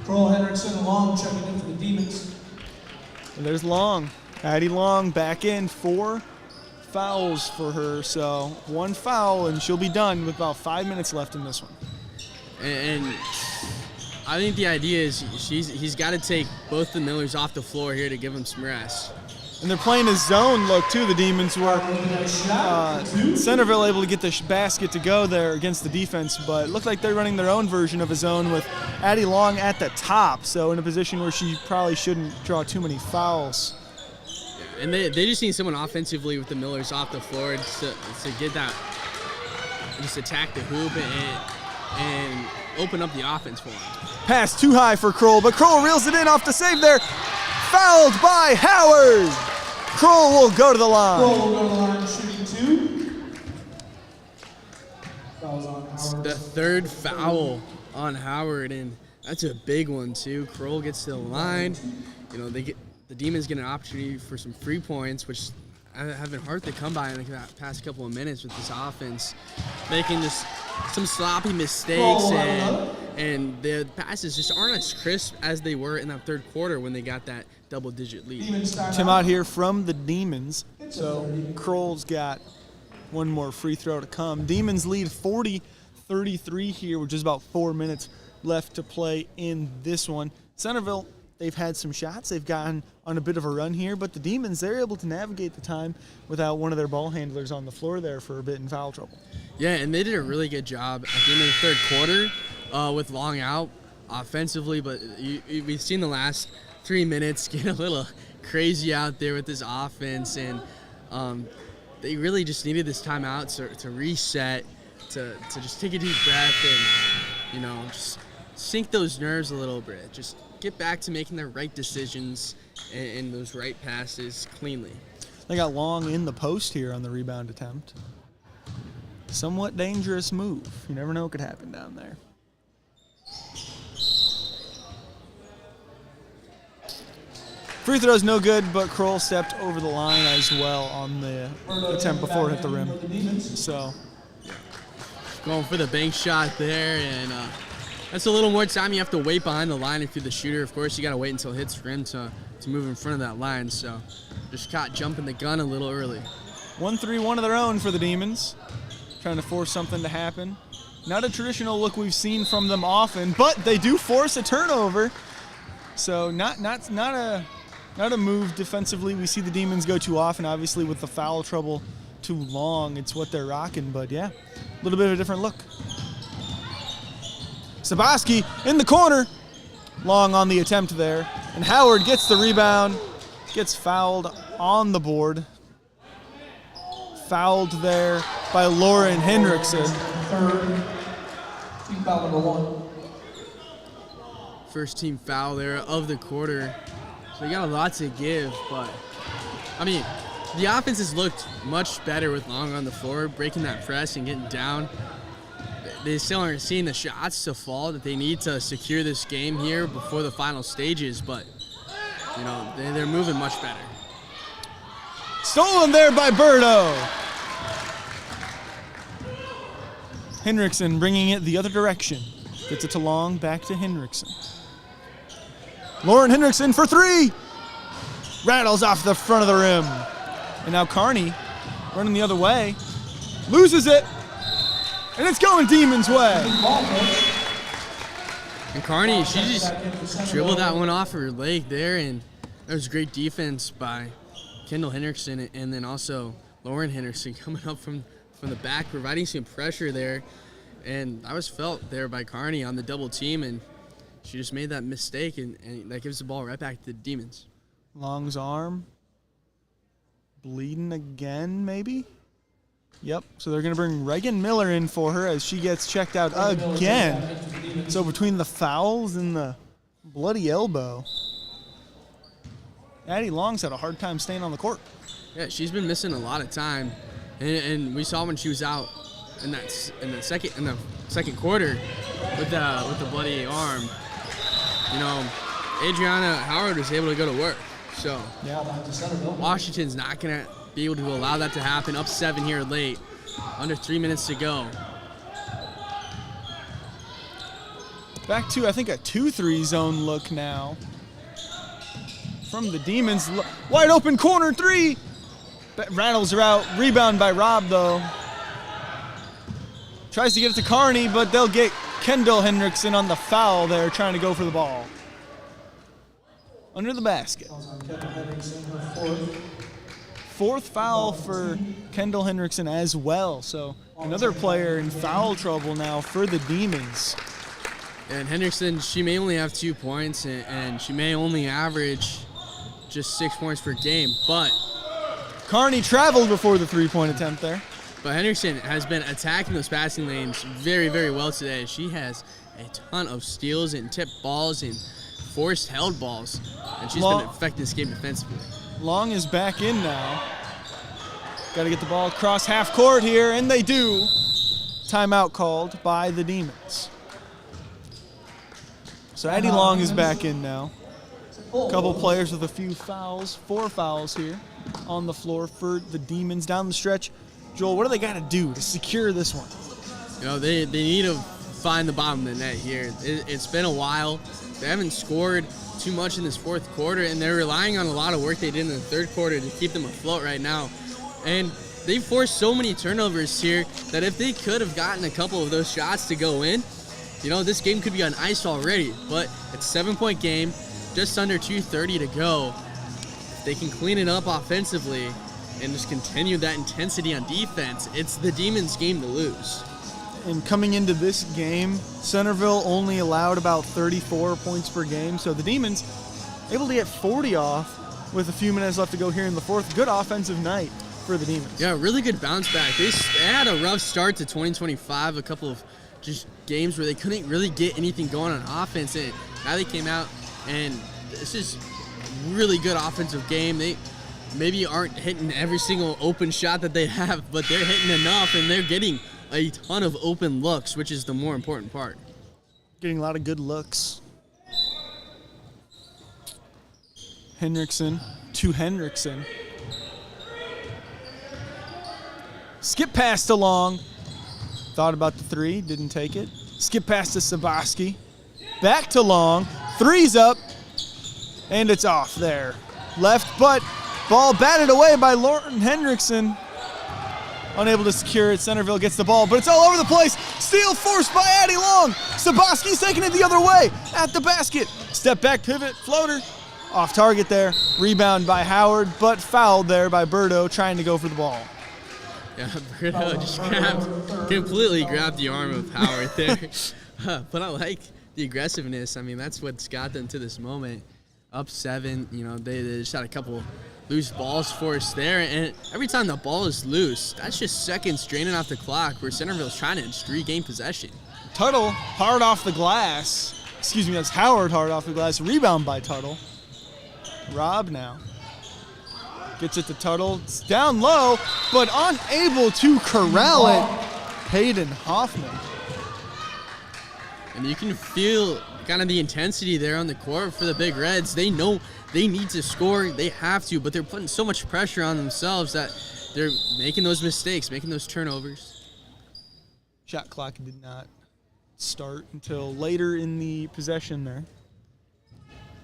Pearl Hendrickson and Long checking in for the Demons. And there's Long. Addie Long back in, 4 fouls for her. So 1 foul and she'll be done with about 5 minutes left in this one. And I think the idea is he's got to take both the Millers off the floor here to give them some rest. And they're playing a zone look too, the Demons were. Centerville able to get the basket to go there against the defense, but it looked like they're running their own version of a zone with Addie Long at the top, so in a position where she probably shouldn't draw too many fouls. And they just need someone offensively with the Millers off the floor to get that, just attack the hoop and open up the offense for them. Pass too high for Kroll, but Kroll reels it in off the save there. Fouled by Howard. Kroll will go to the line. Kroll will go to the line, shooting 2. Fouls on Howard. It's the 3rd foul on Howard, and that's a big one too. Kroll gets to the line. You know, the Demons get an opportunity for some free points, which have been hard to come by in the past couple of minutes with this offense, making just some sloppy mistakes, and the passes just aren't as crisp as they were in that 3rd quarter when they got that double-digit lead. Tim out here from the Demons, so Kroll's got one more free throw to come. Demons lead 40-33 here with just about 4 minutes left to play in this one. Centerville, they've had some shots. They've gotten on a bit of a run here, but the Demons, they're able to navigate the time without one of their ball handlers on the floor there for a bit in foul trouble. Yeah, and they did a really good job at the end of the 3rd quarter with Long out offensively, but we've seen the last 3 minutes get a little crazy out there with this offense, and they really just needed this timeout to reset, to just take a deep breath and, you know, just sink those nerves a little bit. Just get back to making the right decisions and those right passes cleanly. They got Long in the post here on the rebound attempt. Somewhat dangerous move. You never know what could happen down there. Free throw's no good, but Kroll stepped over the line as well on the attempt before it hit the rim. So, going for the bank shot there, and that's a little more time you have to wait behind the line if you're the shooter. Of course, you got to wait until it hits rim to move in front of that line. So, just caught jumping the gun a little early. 1-3-1 of their own for the Demons, trying to force something to happen. Not a traditional look we've seen from them often, but they do force a turnover. So not a move defensively we see the Demons go too often. Obviously, with the foul trouble too long, it's what they're rocking. But yeah, a little bit of a different look. Sabaski in the corner. Long on the attempt there. And Howard gets the rebound, gets fouled on the board. Fouled there by Lauren Hendrickson. Team foul number 1. First team foul there of the quarter. So you got a lot to give, but I mean, the offense has looked much better with Long on the floor, breaking that press and getting down. They still aren't seeing the shots to fall that they need to secure this game here before the final stages, but you know, they're moving much better. Stolen there by Birdo. Hendrickson bringing it the other direction. Gets it to Long, back to Hendrickson. Lauren Hendrickson for 3. Rattles off the front of the rim. And now Carney running the other way. Loses it. And it's going Demons' way. And Carney, she just dribbled that one off her leg there, and that was great defense by Kendall Hendrickson and then also Lauren Hendrickson coming up from the back, providing some pressure there. And I was felt there by Carney on the double team, and she just made that mistake, and that gives the ball right back to the Demons. Long's arm. Bleeding again, maybe? Yep, so they're going to bring Reagan Miller in for her as she gets checked out again. So between the fouls and the bloody elbow, Addie Long's had a hard time staying on the court. Yeah, she's been missing a lot of time, and we saw when she was out in the second quarter with the bloody arm. You know, Adriana Howard was able to go to work. So Washington's not going to be able to allow that to happen. Up 7 here late, under 3 minutes to go. Back to, I think, a 2-3 zone look now. from the Demons. Wide open corner three. Rattles her out. Rebound by Rob, though. Tries to get it to Carney, but they'll get Kendall Hendrickson on the foul there, trying to go for the ball. Under the basket. Fourth foul for Kendall Hendrickson as well. So another player in foul trouble now for the Demons. And Hendrickson, she may only have 2 points, and she may only average just 6 points per game, but Carney traveled before the three-point attempt there. But Hendrickson has been attacking those passing lanes very, very well today. She has a ton of steals and tipped balls and forced held balls, and she's been affecting this game defensively. Long is back in now. Got to get the ball across half court here, and they do. Timeout called by the Demons. So Addie Long is back in now. A couple players with a few fouls, 4 fouls here on the floor for the Demons down the stretch. Joel, what do they got to do to secure this one? You know, they need to find the bottom of the net here. It's been a while. They haven't scored too much in this fourth quarter, and they're relying on a lot of work they did in the third quarter to keep them afloat right now. And they forced so many turnovers here that if they could have gotten a couple of those shots to go in, you know, this game could be on ice already. But it's a 7-point game, just under 2:30 to go. They can clean it up offensively and just continue that intensity on defense. It's the Demons' game to lose. And coming into this game, Centerville only allowed about 34 points per game, so the Demons able to get 40 off with a few minutes left to go here in the fourth. Good offensive night for the Demons. Yeah, really good bounce back. They had a rough start to 2025, a couple of just games where they couldn't really get anything going on offense, and now they came out, and this is really good offensive game. They maybe aren't hitting every single open shot that they have, but they're hitting enough, and they're getting a ton of open looks, which is the more important part. Getting a lot of good looks. Hendrickson to Hendrickson. Skip pass to Long. Thought about the three, didn't take it. Skip pass to Sabaski. Back to Long. Three's up. And it's off there. Left, but ball batted away by Lauren Hendrickson. Unable to secure it. Centerville gets the ball, but it's all over the place. Steal forced by Addie Long. Sabaski's taking it the other way at the basket. Step back pivot, floater. Off target there. Rebound by Howard, but fouled there by Berto trying to go for the ball. Yeah, Berto just completely grabbed the arm of Howard there. But I like the aggressiveness. I mean, that's what's got them to this moment. Up 7, you know, they just had a couple loose balls forced there, and every time the ball is loose, that's just seconds draining off the clock where Centerville's trying to just regain possession. Tuttle hard off the glass. Excuse me, that's Howard hard off the glass. Rebound by Tuttle. Rob now. Gets it to Tuttle. It's down low, but unable to corral it. Hayden Hoffman. And you can feel kind of the intensity there on the court for the Big Reds. They know they need to score. They have to, but they're putting so much pressure on themselves that they're making those mistakes, making those turnovers. Shot clock did not start until later in the possession there.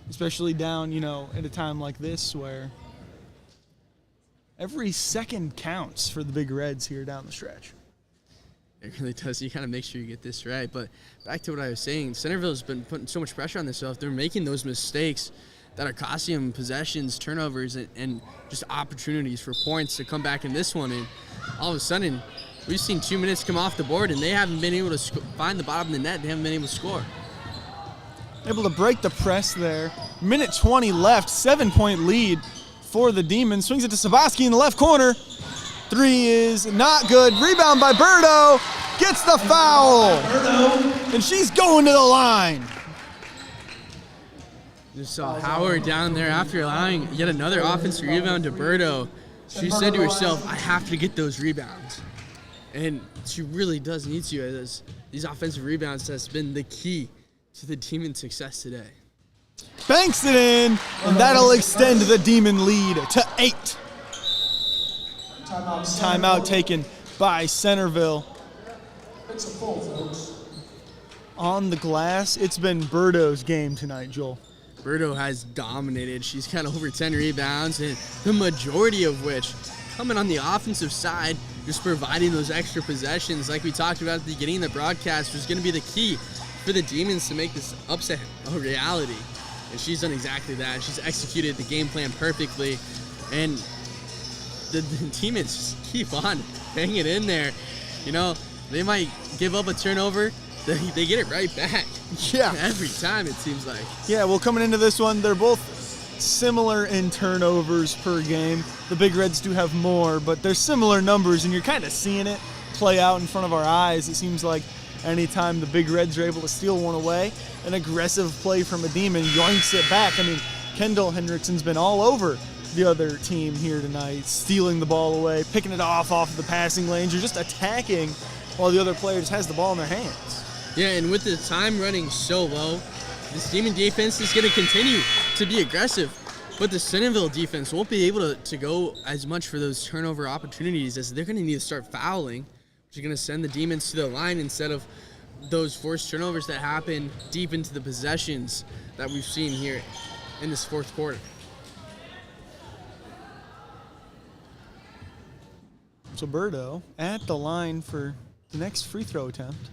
Especially down, you know, at a time like this where every second counts for the Big Reds here down the stretch. It really does. You kind of make sure you get this right. But back to what I was saying, Centerville's been putting so much pressure on themselves. They're making those mistakes that are costing them possessions, turnovers, and just opportunities for points to come back in this one. And all of a sudden, we've seen 2 minutes come off the board, and they haven't been able to find the bottom of the net. They haven't been able to score. Able to break the press there. Minute 20 left. 7-point lead for the Demons. Swings it to Sabaski in the left corner. Three is not good. Rebound by Berto. Gets the foul. And she's going to the line. Just saw Howard down there after allowing yet another offensive rebound to Berto. She said to herself, I have to get those rebounds. And she really does need to, as these offensive rebounds has been the key to the Demon success today. Banks it in, and that'll extend the Demon lead to 8. Timeout taken by Centerville. It's a full, folks. On the glass, it's been Berto's game tonight, Joel. Berto has dominated. She's got over 10 rebounds, and the majority of which coming on the offensive side, just providing those extra possessions like we talked about at the beginning of the broadcast was going to be the key for the Demons to make this upset a reality. And she's done exactly that. She's executed the game plan perfectly, and the Demons just keep on hanging in there. You know, they might give up a turnover, they get it right back. Yeah. Every time, it seems like. Yeah, well, coming into this one, they're both similar in turnovers per game. The Big Reds do have more, but they're similar numbers, and you're kind of seeing it play out in front of our eyes. It seems like anytime the Big Reds are able to steal one away, an aggressive play from a Demon yoinks it back. I mean, Kendall Hendrickson's been all over the other team here tonight, stealing the ball away, picking it off of the passing lanes, or just attacking while the other player just has the ball in their hands. Yeah, and with the time running so low, this Demon defense is going to continue to be aggressive, but the Centerville defense won't be able to go as much for those turnover opportunities, as they're going to need to start fouling, which is going to send the Demons to the line instead of those forced turnovers that happen deep into the possessions that we've seen here in this fourth quarter. So Berto at the line for the next free throw attempt.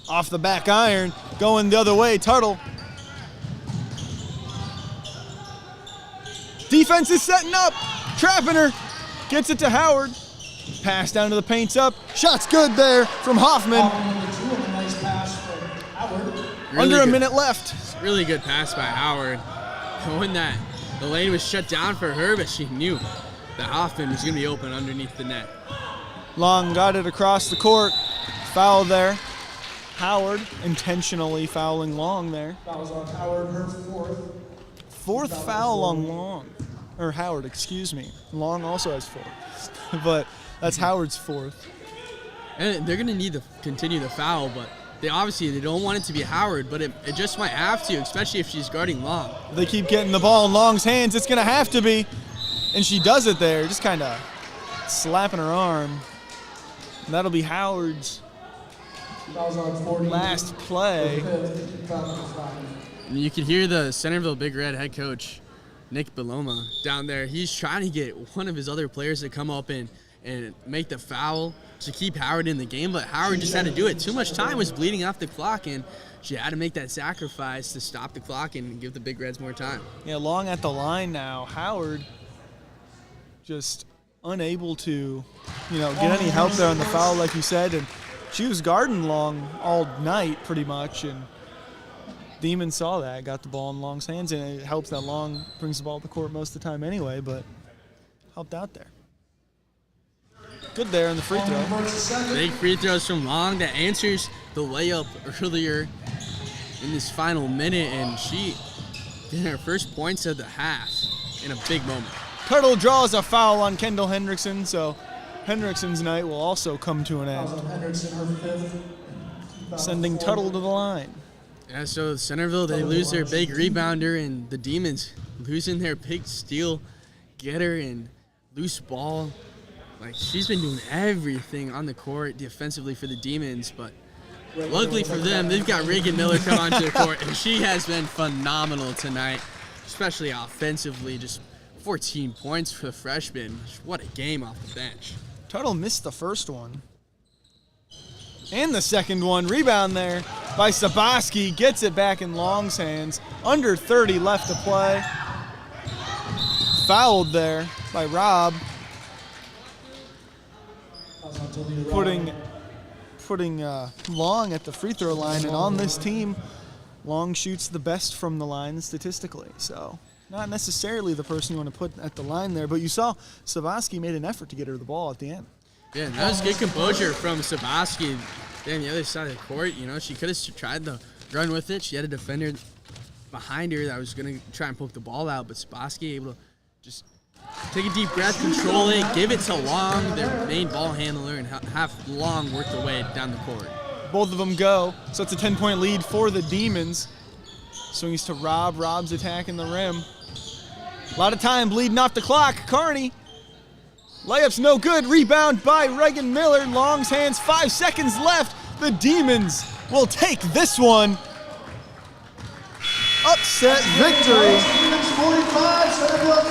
Off the back iron, going the other way, Tuttle. Defense is setting up, trapping her, gets it to Howard. Pass down to the paint's up, shot's good there from Hoffman. Nice pass from Howard. Under a minute left. Really good pass by Howard. Knowing that the lane was shut down for her, but she knew that Hoffman was going to be open underneath the net. Long got it across the court, foul there. Howard intentionally fouling Long there. Fouls on Howard, her fourth. Fourth foul on Long. Or Howard, excuse me. Long also has four. But that's Howard's fourth. And they're going to need to continue the foul, but they don't want it to be Howard, but it just might have to, especially if she's guarding Long. If they keep getting the ball in Long's hands, it's going to have to be. And she does it there, just kind of slapping her arm. And that'll be Howard's last play. You can hear the Centerville Big Red head coach, Nick Beloma, down there. He's trying to get one of his other players to come up and make the foul to keep Howard in the game, but Howard just had to do it. Too much time was bleeding off the clock, and she had to make that sacrifice to stop the clock and give the Big Reds more time. Yeah, Long at the line now. Howard just unable to, get any help there on the foul, like you said, and she was guarding Long all night pretty much, and Demon saw that, got the ball in Long's hands, and it helps that Long brings the ball to the court most of the time anyway, but helped out there. Good there on the free throw. Big free throws from Long that answers the layup earlier in this final minute, and she did her first points of the half in a big moment. Tuttle draws a foul on Kendall Hendrickson, so Hendrickson's night will also come to an end. Sending Tuttle to the line. Yeah, so Centerville, they lose their big rebounder, and the Demons losing their big steal getter and loose ball. Like, she's been doing everything on the court defensively for the Demons, but luckily for them, they've got Reagan Miller come onto the court, and she has been phenomenal tonight, especially offensively. Just 14 points for the freshman. What a game off the bench. Tuttle missed the first one. And the second one. Rebound there by Sabaski. Gets it back in Long's hands. Under 30 left to play. Fouled there by Rob. Putting Long at the free throw line. And on this team, Long shoots the best from the line statistically. So not necessarily the person you want to put at the line there. But you saw Sabaski made an effort to get her the ball at the end. Yeah, that was good composure from Sabaski. On the other side of the court, she could have tried to run with it. She had a defender behind her that was going to try and poke the ball out, but Sabaski able to just take a deep breath, control it, give it to Long, their main ball handler, and have Long work their way down the court. Both of them go, so it's a 10-point lead for the Demons. Swings to Rob. Rob's attacking the rim. A lot of time bleeding off the clock. Carney. Layup's no good. Rebound by Reagan Miller. Long's hands. 5 seconds left. The Demons will take this one upset victory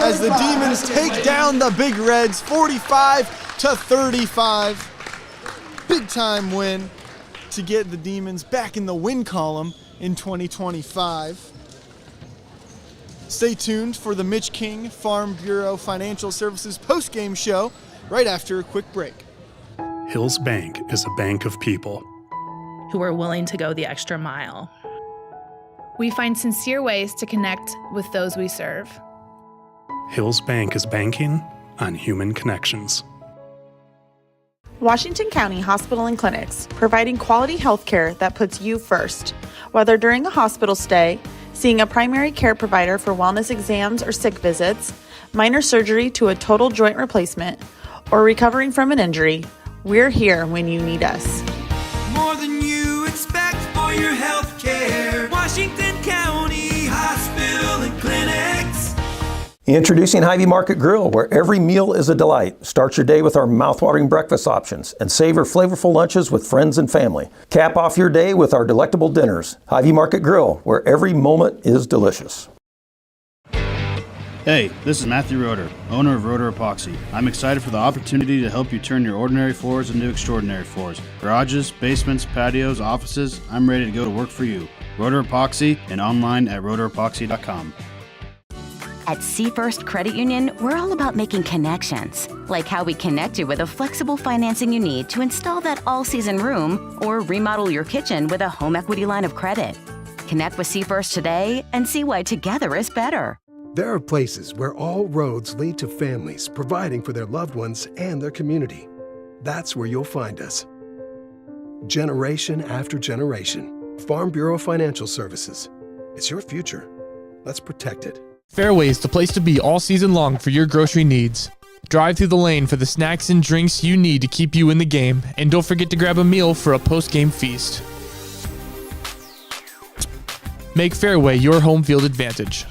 as the Demons take down the Big Reds 45-35. Big time win to get the Demons back in the win column in 2025. Stay tuned for the Mitch King Farm Bureau Financial Services post-game show right after a quick break. Hills Bank is a bank of people who are willing to go the extra mile. We find sincere ways to connect with those we serve. Hills Bank is banking on human connections. Washington County Hospital and Clinics, providing quality health care that puts you first. Whether during a hospital stay, seeing a primary care provider for wellness exams or sick visits, minor surgery to a total joint replacement, or recovering from an injury, we're here when you need us. More than you expect for your health care. Washington County Hospital and Clinics. Introducing Hy-Vee Market Grill, where every meal is a delight. Start your day with our mouthwatering breakfast options and savor flavorful lunches with friends and family. Cap off your day with our delectable dinners. Hy-Vee Market Grill, where every moment is delicious. Hey, this is Matthew Roeder, owner of Roeder Epoxy. I'm excited for the opportunity to help you turn your ordinary floors into extraordinary floors. Garages, basements, patios, offices, I'm ready to go to work for you. Roeder Epoxy and online at roederepoxy.com. At First Credit Union, we're all about making connections, like how we connect you with a flexible financing you need to install that all-season room or remodel your kitchen with a home equity line of credit. Connect with First today and see why together is better. There are places where all roads lead to families providing for their loved ones and their community. That's where you'll find us. Generation after generation. Farm Bureau Financial Services. It's your future. Let's protect it. Fairway is the place to be all season long for your grocery needs. Drive through the lane for the snacks and drinks you need to keep you in the game, and don't forget to grab a meal for a post-game feast. Make Fairway your home field advantage.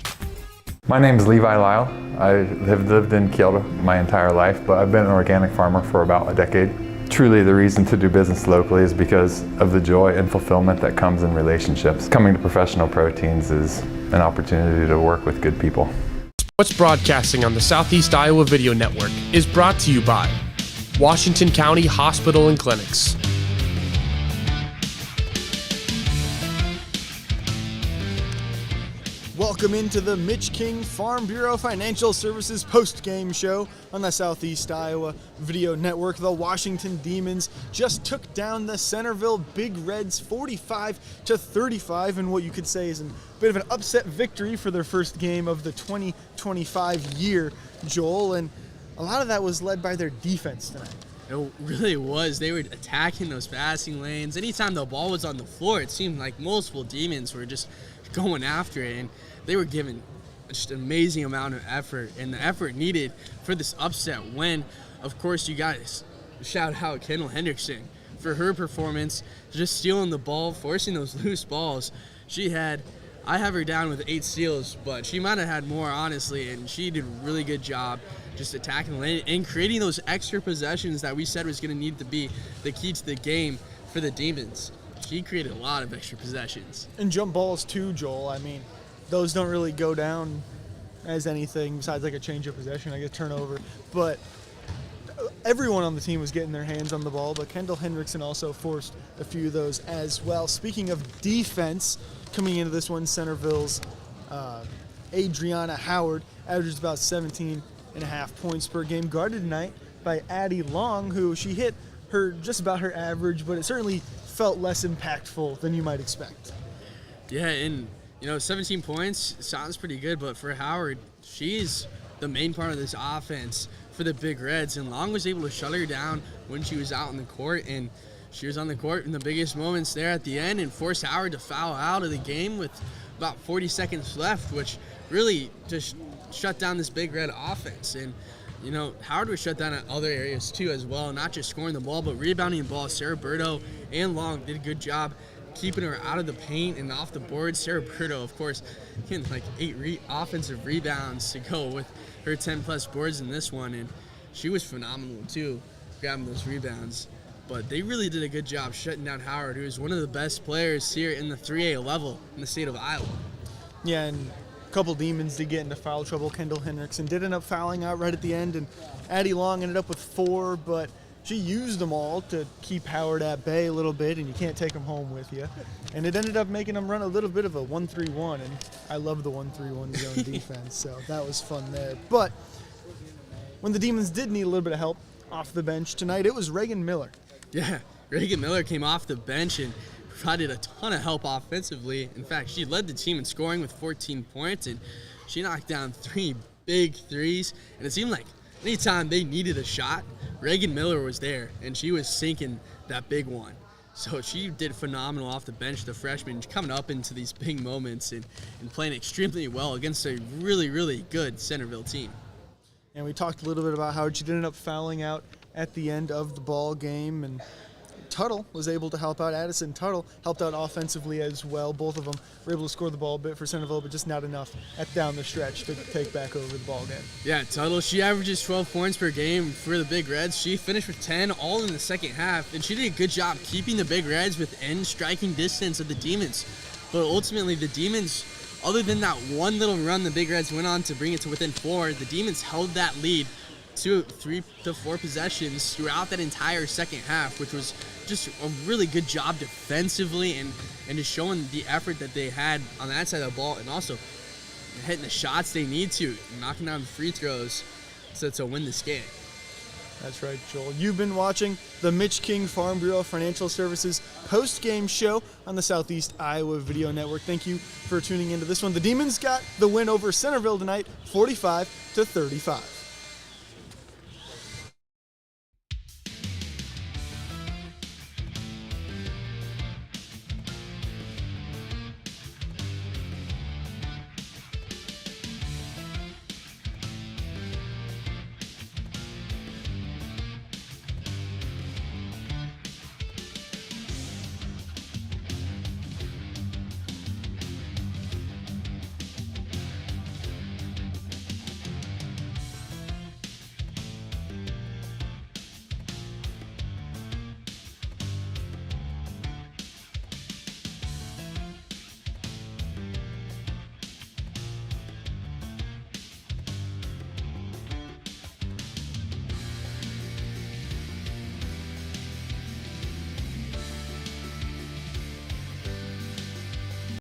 My name is Levi Lyle. I have lived in Kyoto my entire life, but I've been an organic farmer for about a decade. Truly, the reason to do business locally is because of the joy and fulfillment that comes in relationships. Coming to Professional Proteins is an opportunity to work with good people. Sports broadcasting on the Southeast Iowa Video Network is brought to you by Washington County Hospital and Clinics. Welcome into the Mitch King Farm Bureau Financial Services post-game show on the Southeast Iowa Video Network. The Washington Demons just took down the Centerville Big Reds 45-35 in what you could say is a bit of an upset victory for their first game of the 2025 year, Joel, and a lot of that was led by their defense tonight. It really was. They were attacking those passing lanes. Anytime the ball was on the floor, it seemed like multiple Demons were just going after it, and they were given just an amazing amount of effort, and the effort needed for this upset win. Of course, you guys shout out Kendall Hendrickson for her performance, just stealing the ball, forcing those loose balls. I have her down with 8 steals, but she might have had more, honestly, and she did a really good job just attacking the lane and creating those extra possessions that we said was going to need to be the key to the game for the Demons. She created a lot of extra possessions. And jump balls too, Joel. I mean, those don't really go down as anything besides like a change of possession, like a turnover. But everyone on the team was getting their hands on the ball, but Kendall Hendrickson also forced a few of those as well. Speaking of defense, coming into this one, Centerville's Adriana Howard averages about 17.5 points per game, guarded tonight by Addie Long, who she hit her just about her average, but it certainly felt less impactful than you might expect. Yeah, and 17 points sounds pretty good, but for Howard, she's the main part of this offense for the Big Reds, and Long was able to shut her down when she was out on the court, and she was on the court in the biggest moments there at the end and forced Howard to foul out of the game with about 40 seconds left, which really just shut down this Big Red offense. And Howard was shut down at other areas too as well, not just scoring the ball, but rebounding the ball. Sarah Berto and Long did a good job keeping her out of the paint and off the board. Sarah Berto, of course, getting like 8 offensive rebounds to go with her 10-plus boards in this one, and she was phenomenal too, grabbing those rebounds. But they really did a good job shutting down Howard, who is one of the best players here in the 3A level in the state of Iowa. Yeah, and a couple Demons did get into foul trouble. Kendall Henriksen did end up fouling out right at the end, and Addie Long ended up with 4, but she used them all to keep Howard at bay a little bit, and you can't take them home with you. And it ended up making them run a little bit of a 1-3-1, and I love the 1-3-1 zone defense, so that was fun there. But when the Demons did need a little bit of help off the bench tonight, it was Reagan Miller. Yeah, Reagan Miller came off the bench and provided a ton of help offensively. In fact, she led the team in scoring with 14 points, and she knocked down 3 big threes. And it seemed like anytime they needed a shot, Reagan Miller was there, and she was sinking that big one. So she did phenomenal off the bench, the freshman, coming up into these big moments and playing extremely well against a really, really good Centerville team. And we talked a little bit about how she ended up fouling out at the end of the ball game, and Tuttle was able to help out. Addison Tuttle helped out offensively as well. Both of them were able to score the ball a bit for Centerville, but just not enough at down the stretch to take back over the ball game. Yeah, Tuttle, she averages 12 points per game for the Big Reds. She finished with 10 all in the second half, and she did a good job keeping the Big Reds within striking distance of the Demons. But ultimately, the Demons, other than that one little run the Big Reds went on to bring it to within 4, the Demons held that lead to 3 to 4 possessions throughout that entire second half, which was just a really good job defensively and just showing the effort that they had on that side of the ball, and also hitting the shots they need to, knocking down the free throws to win this game. That's right, Joel. You've been watching the Mitch King Farm Bureau Financial Services post-game show on the Southeast Iowa Video Network. Thank you for tuning into this one. The Demons got the win over Centerville tonight, 45-35.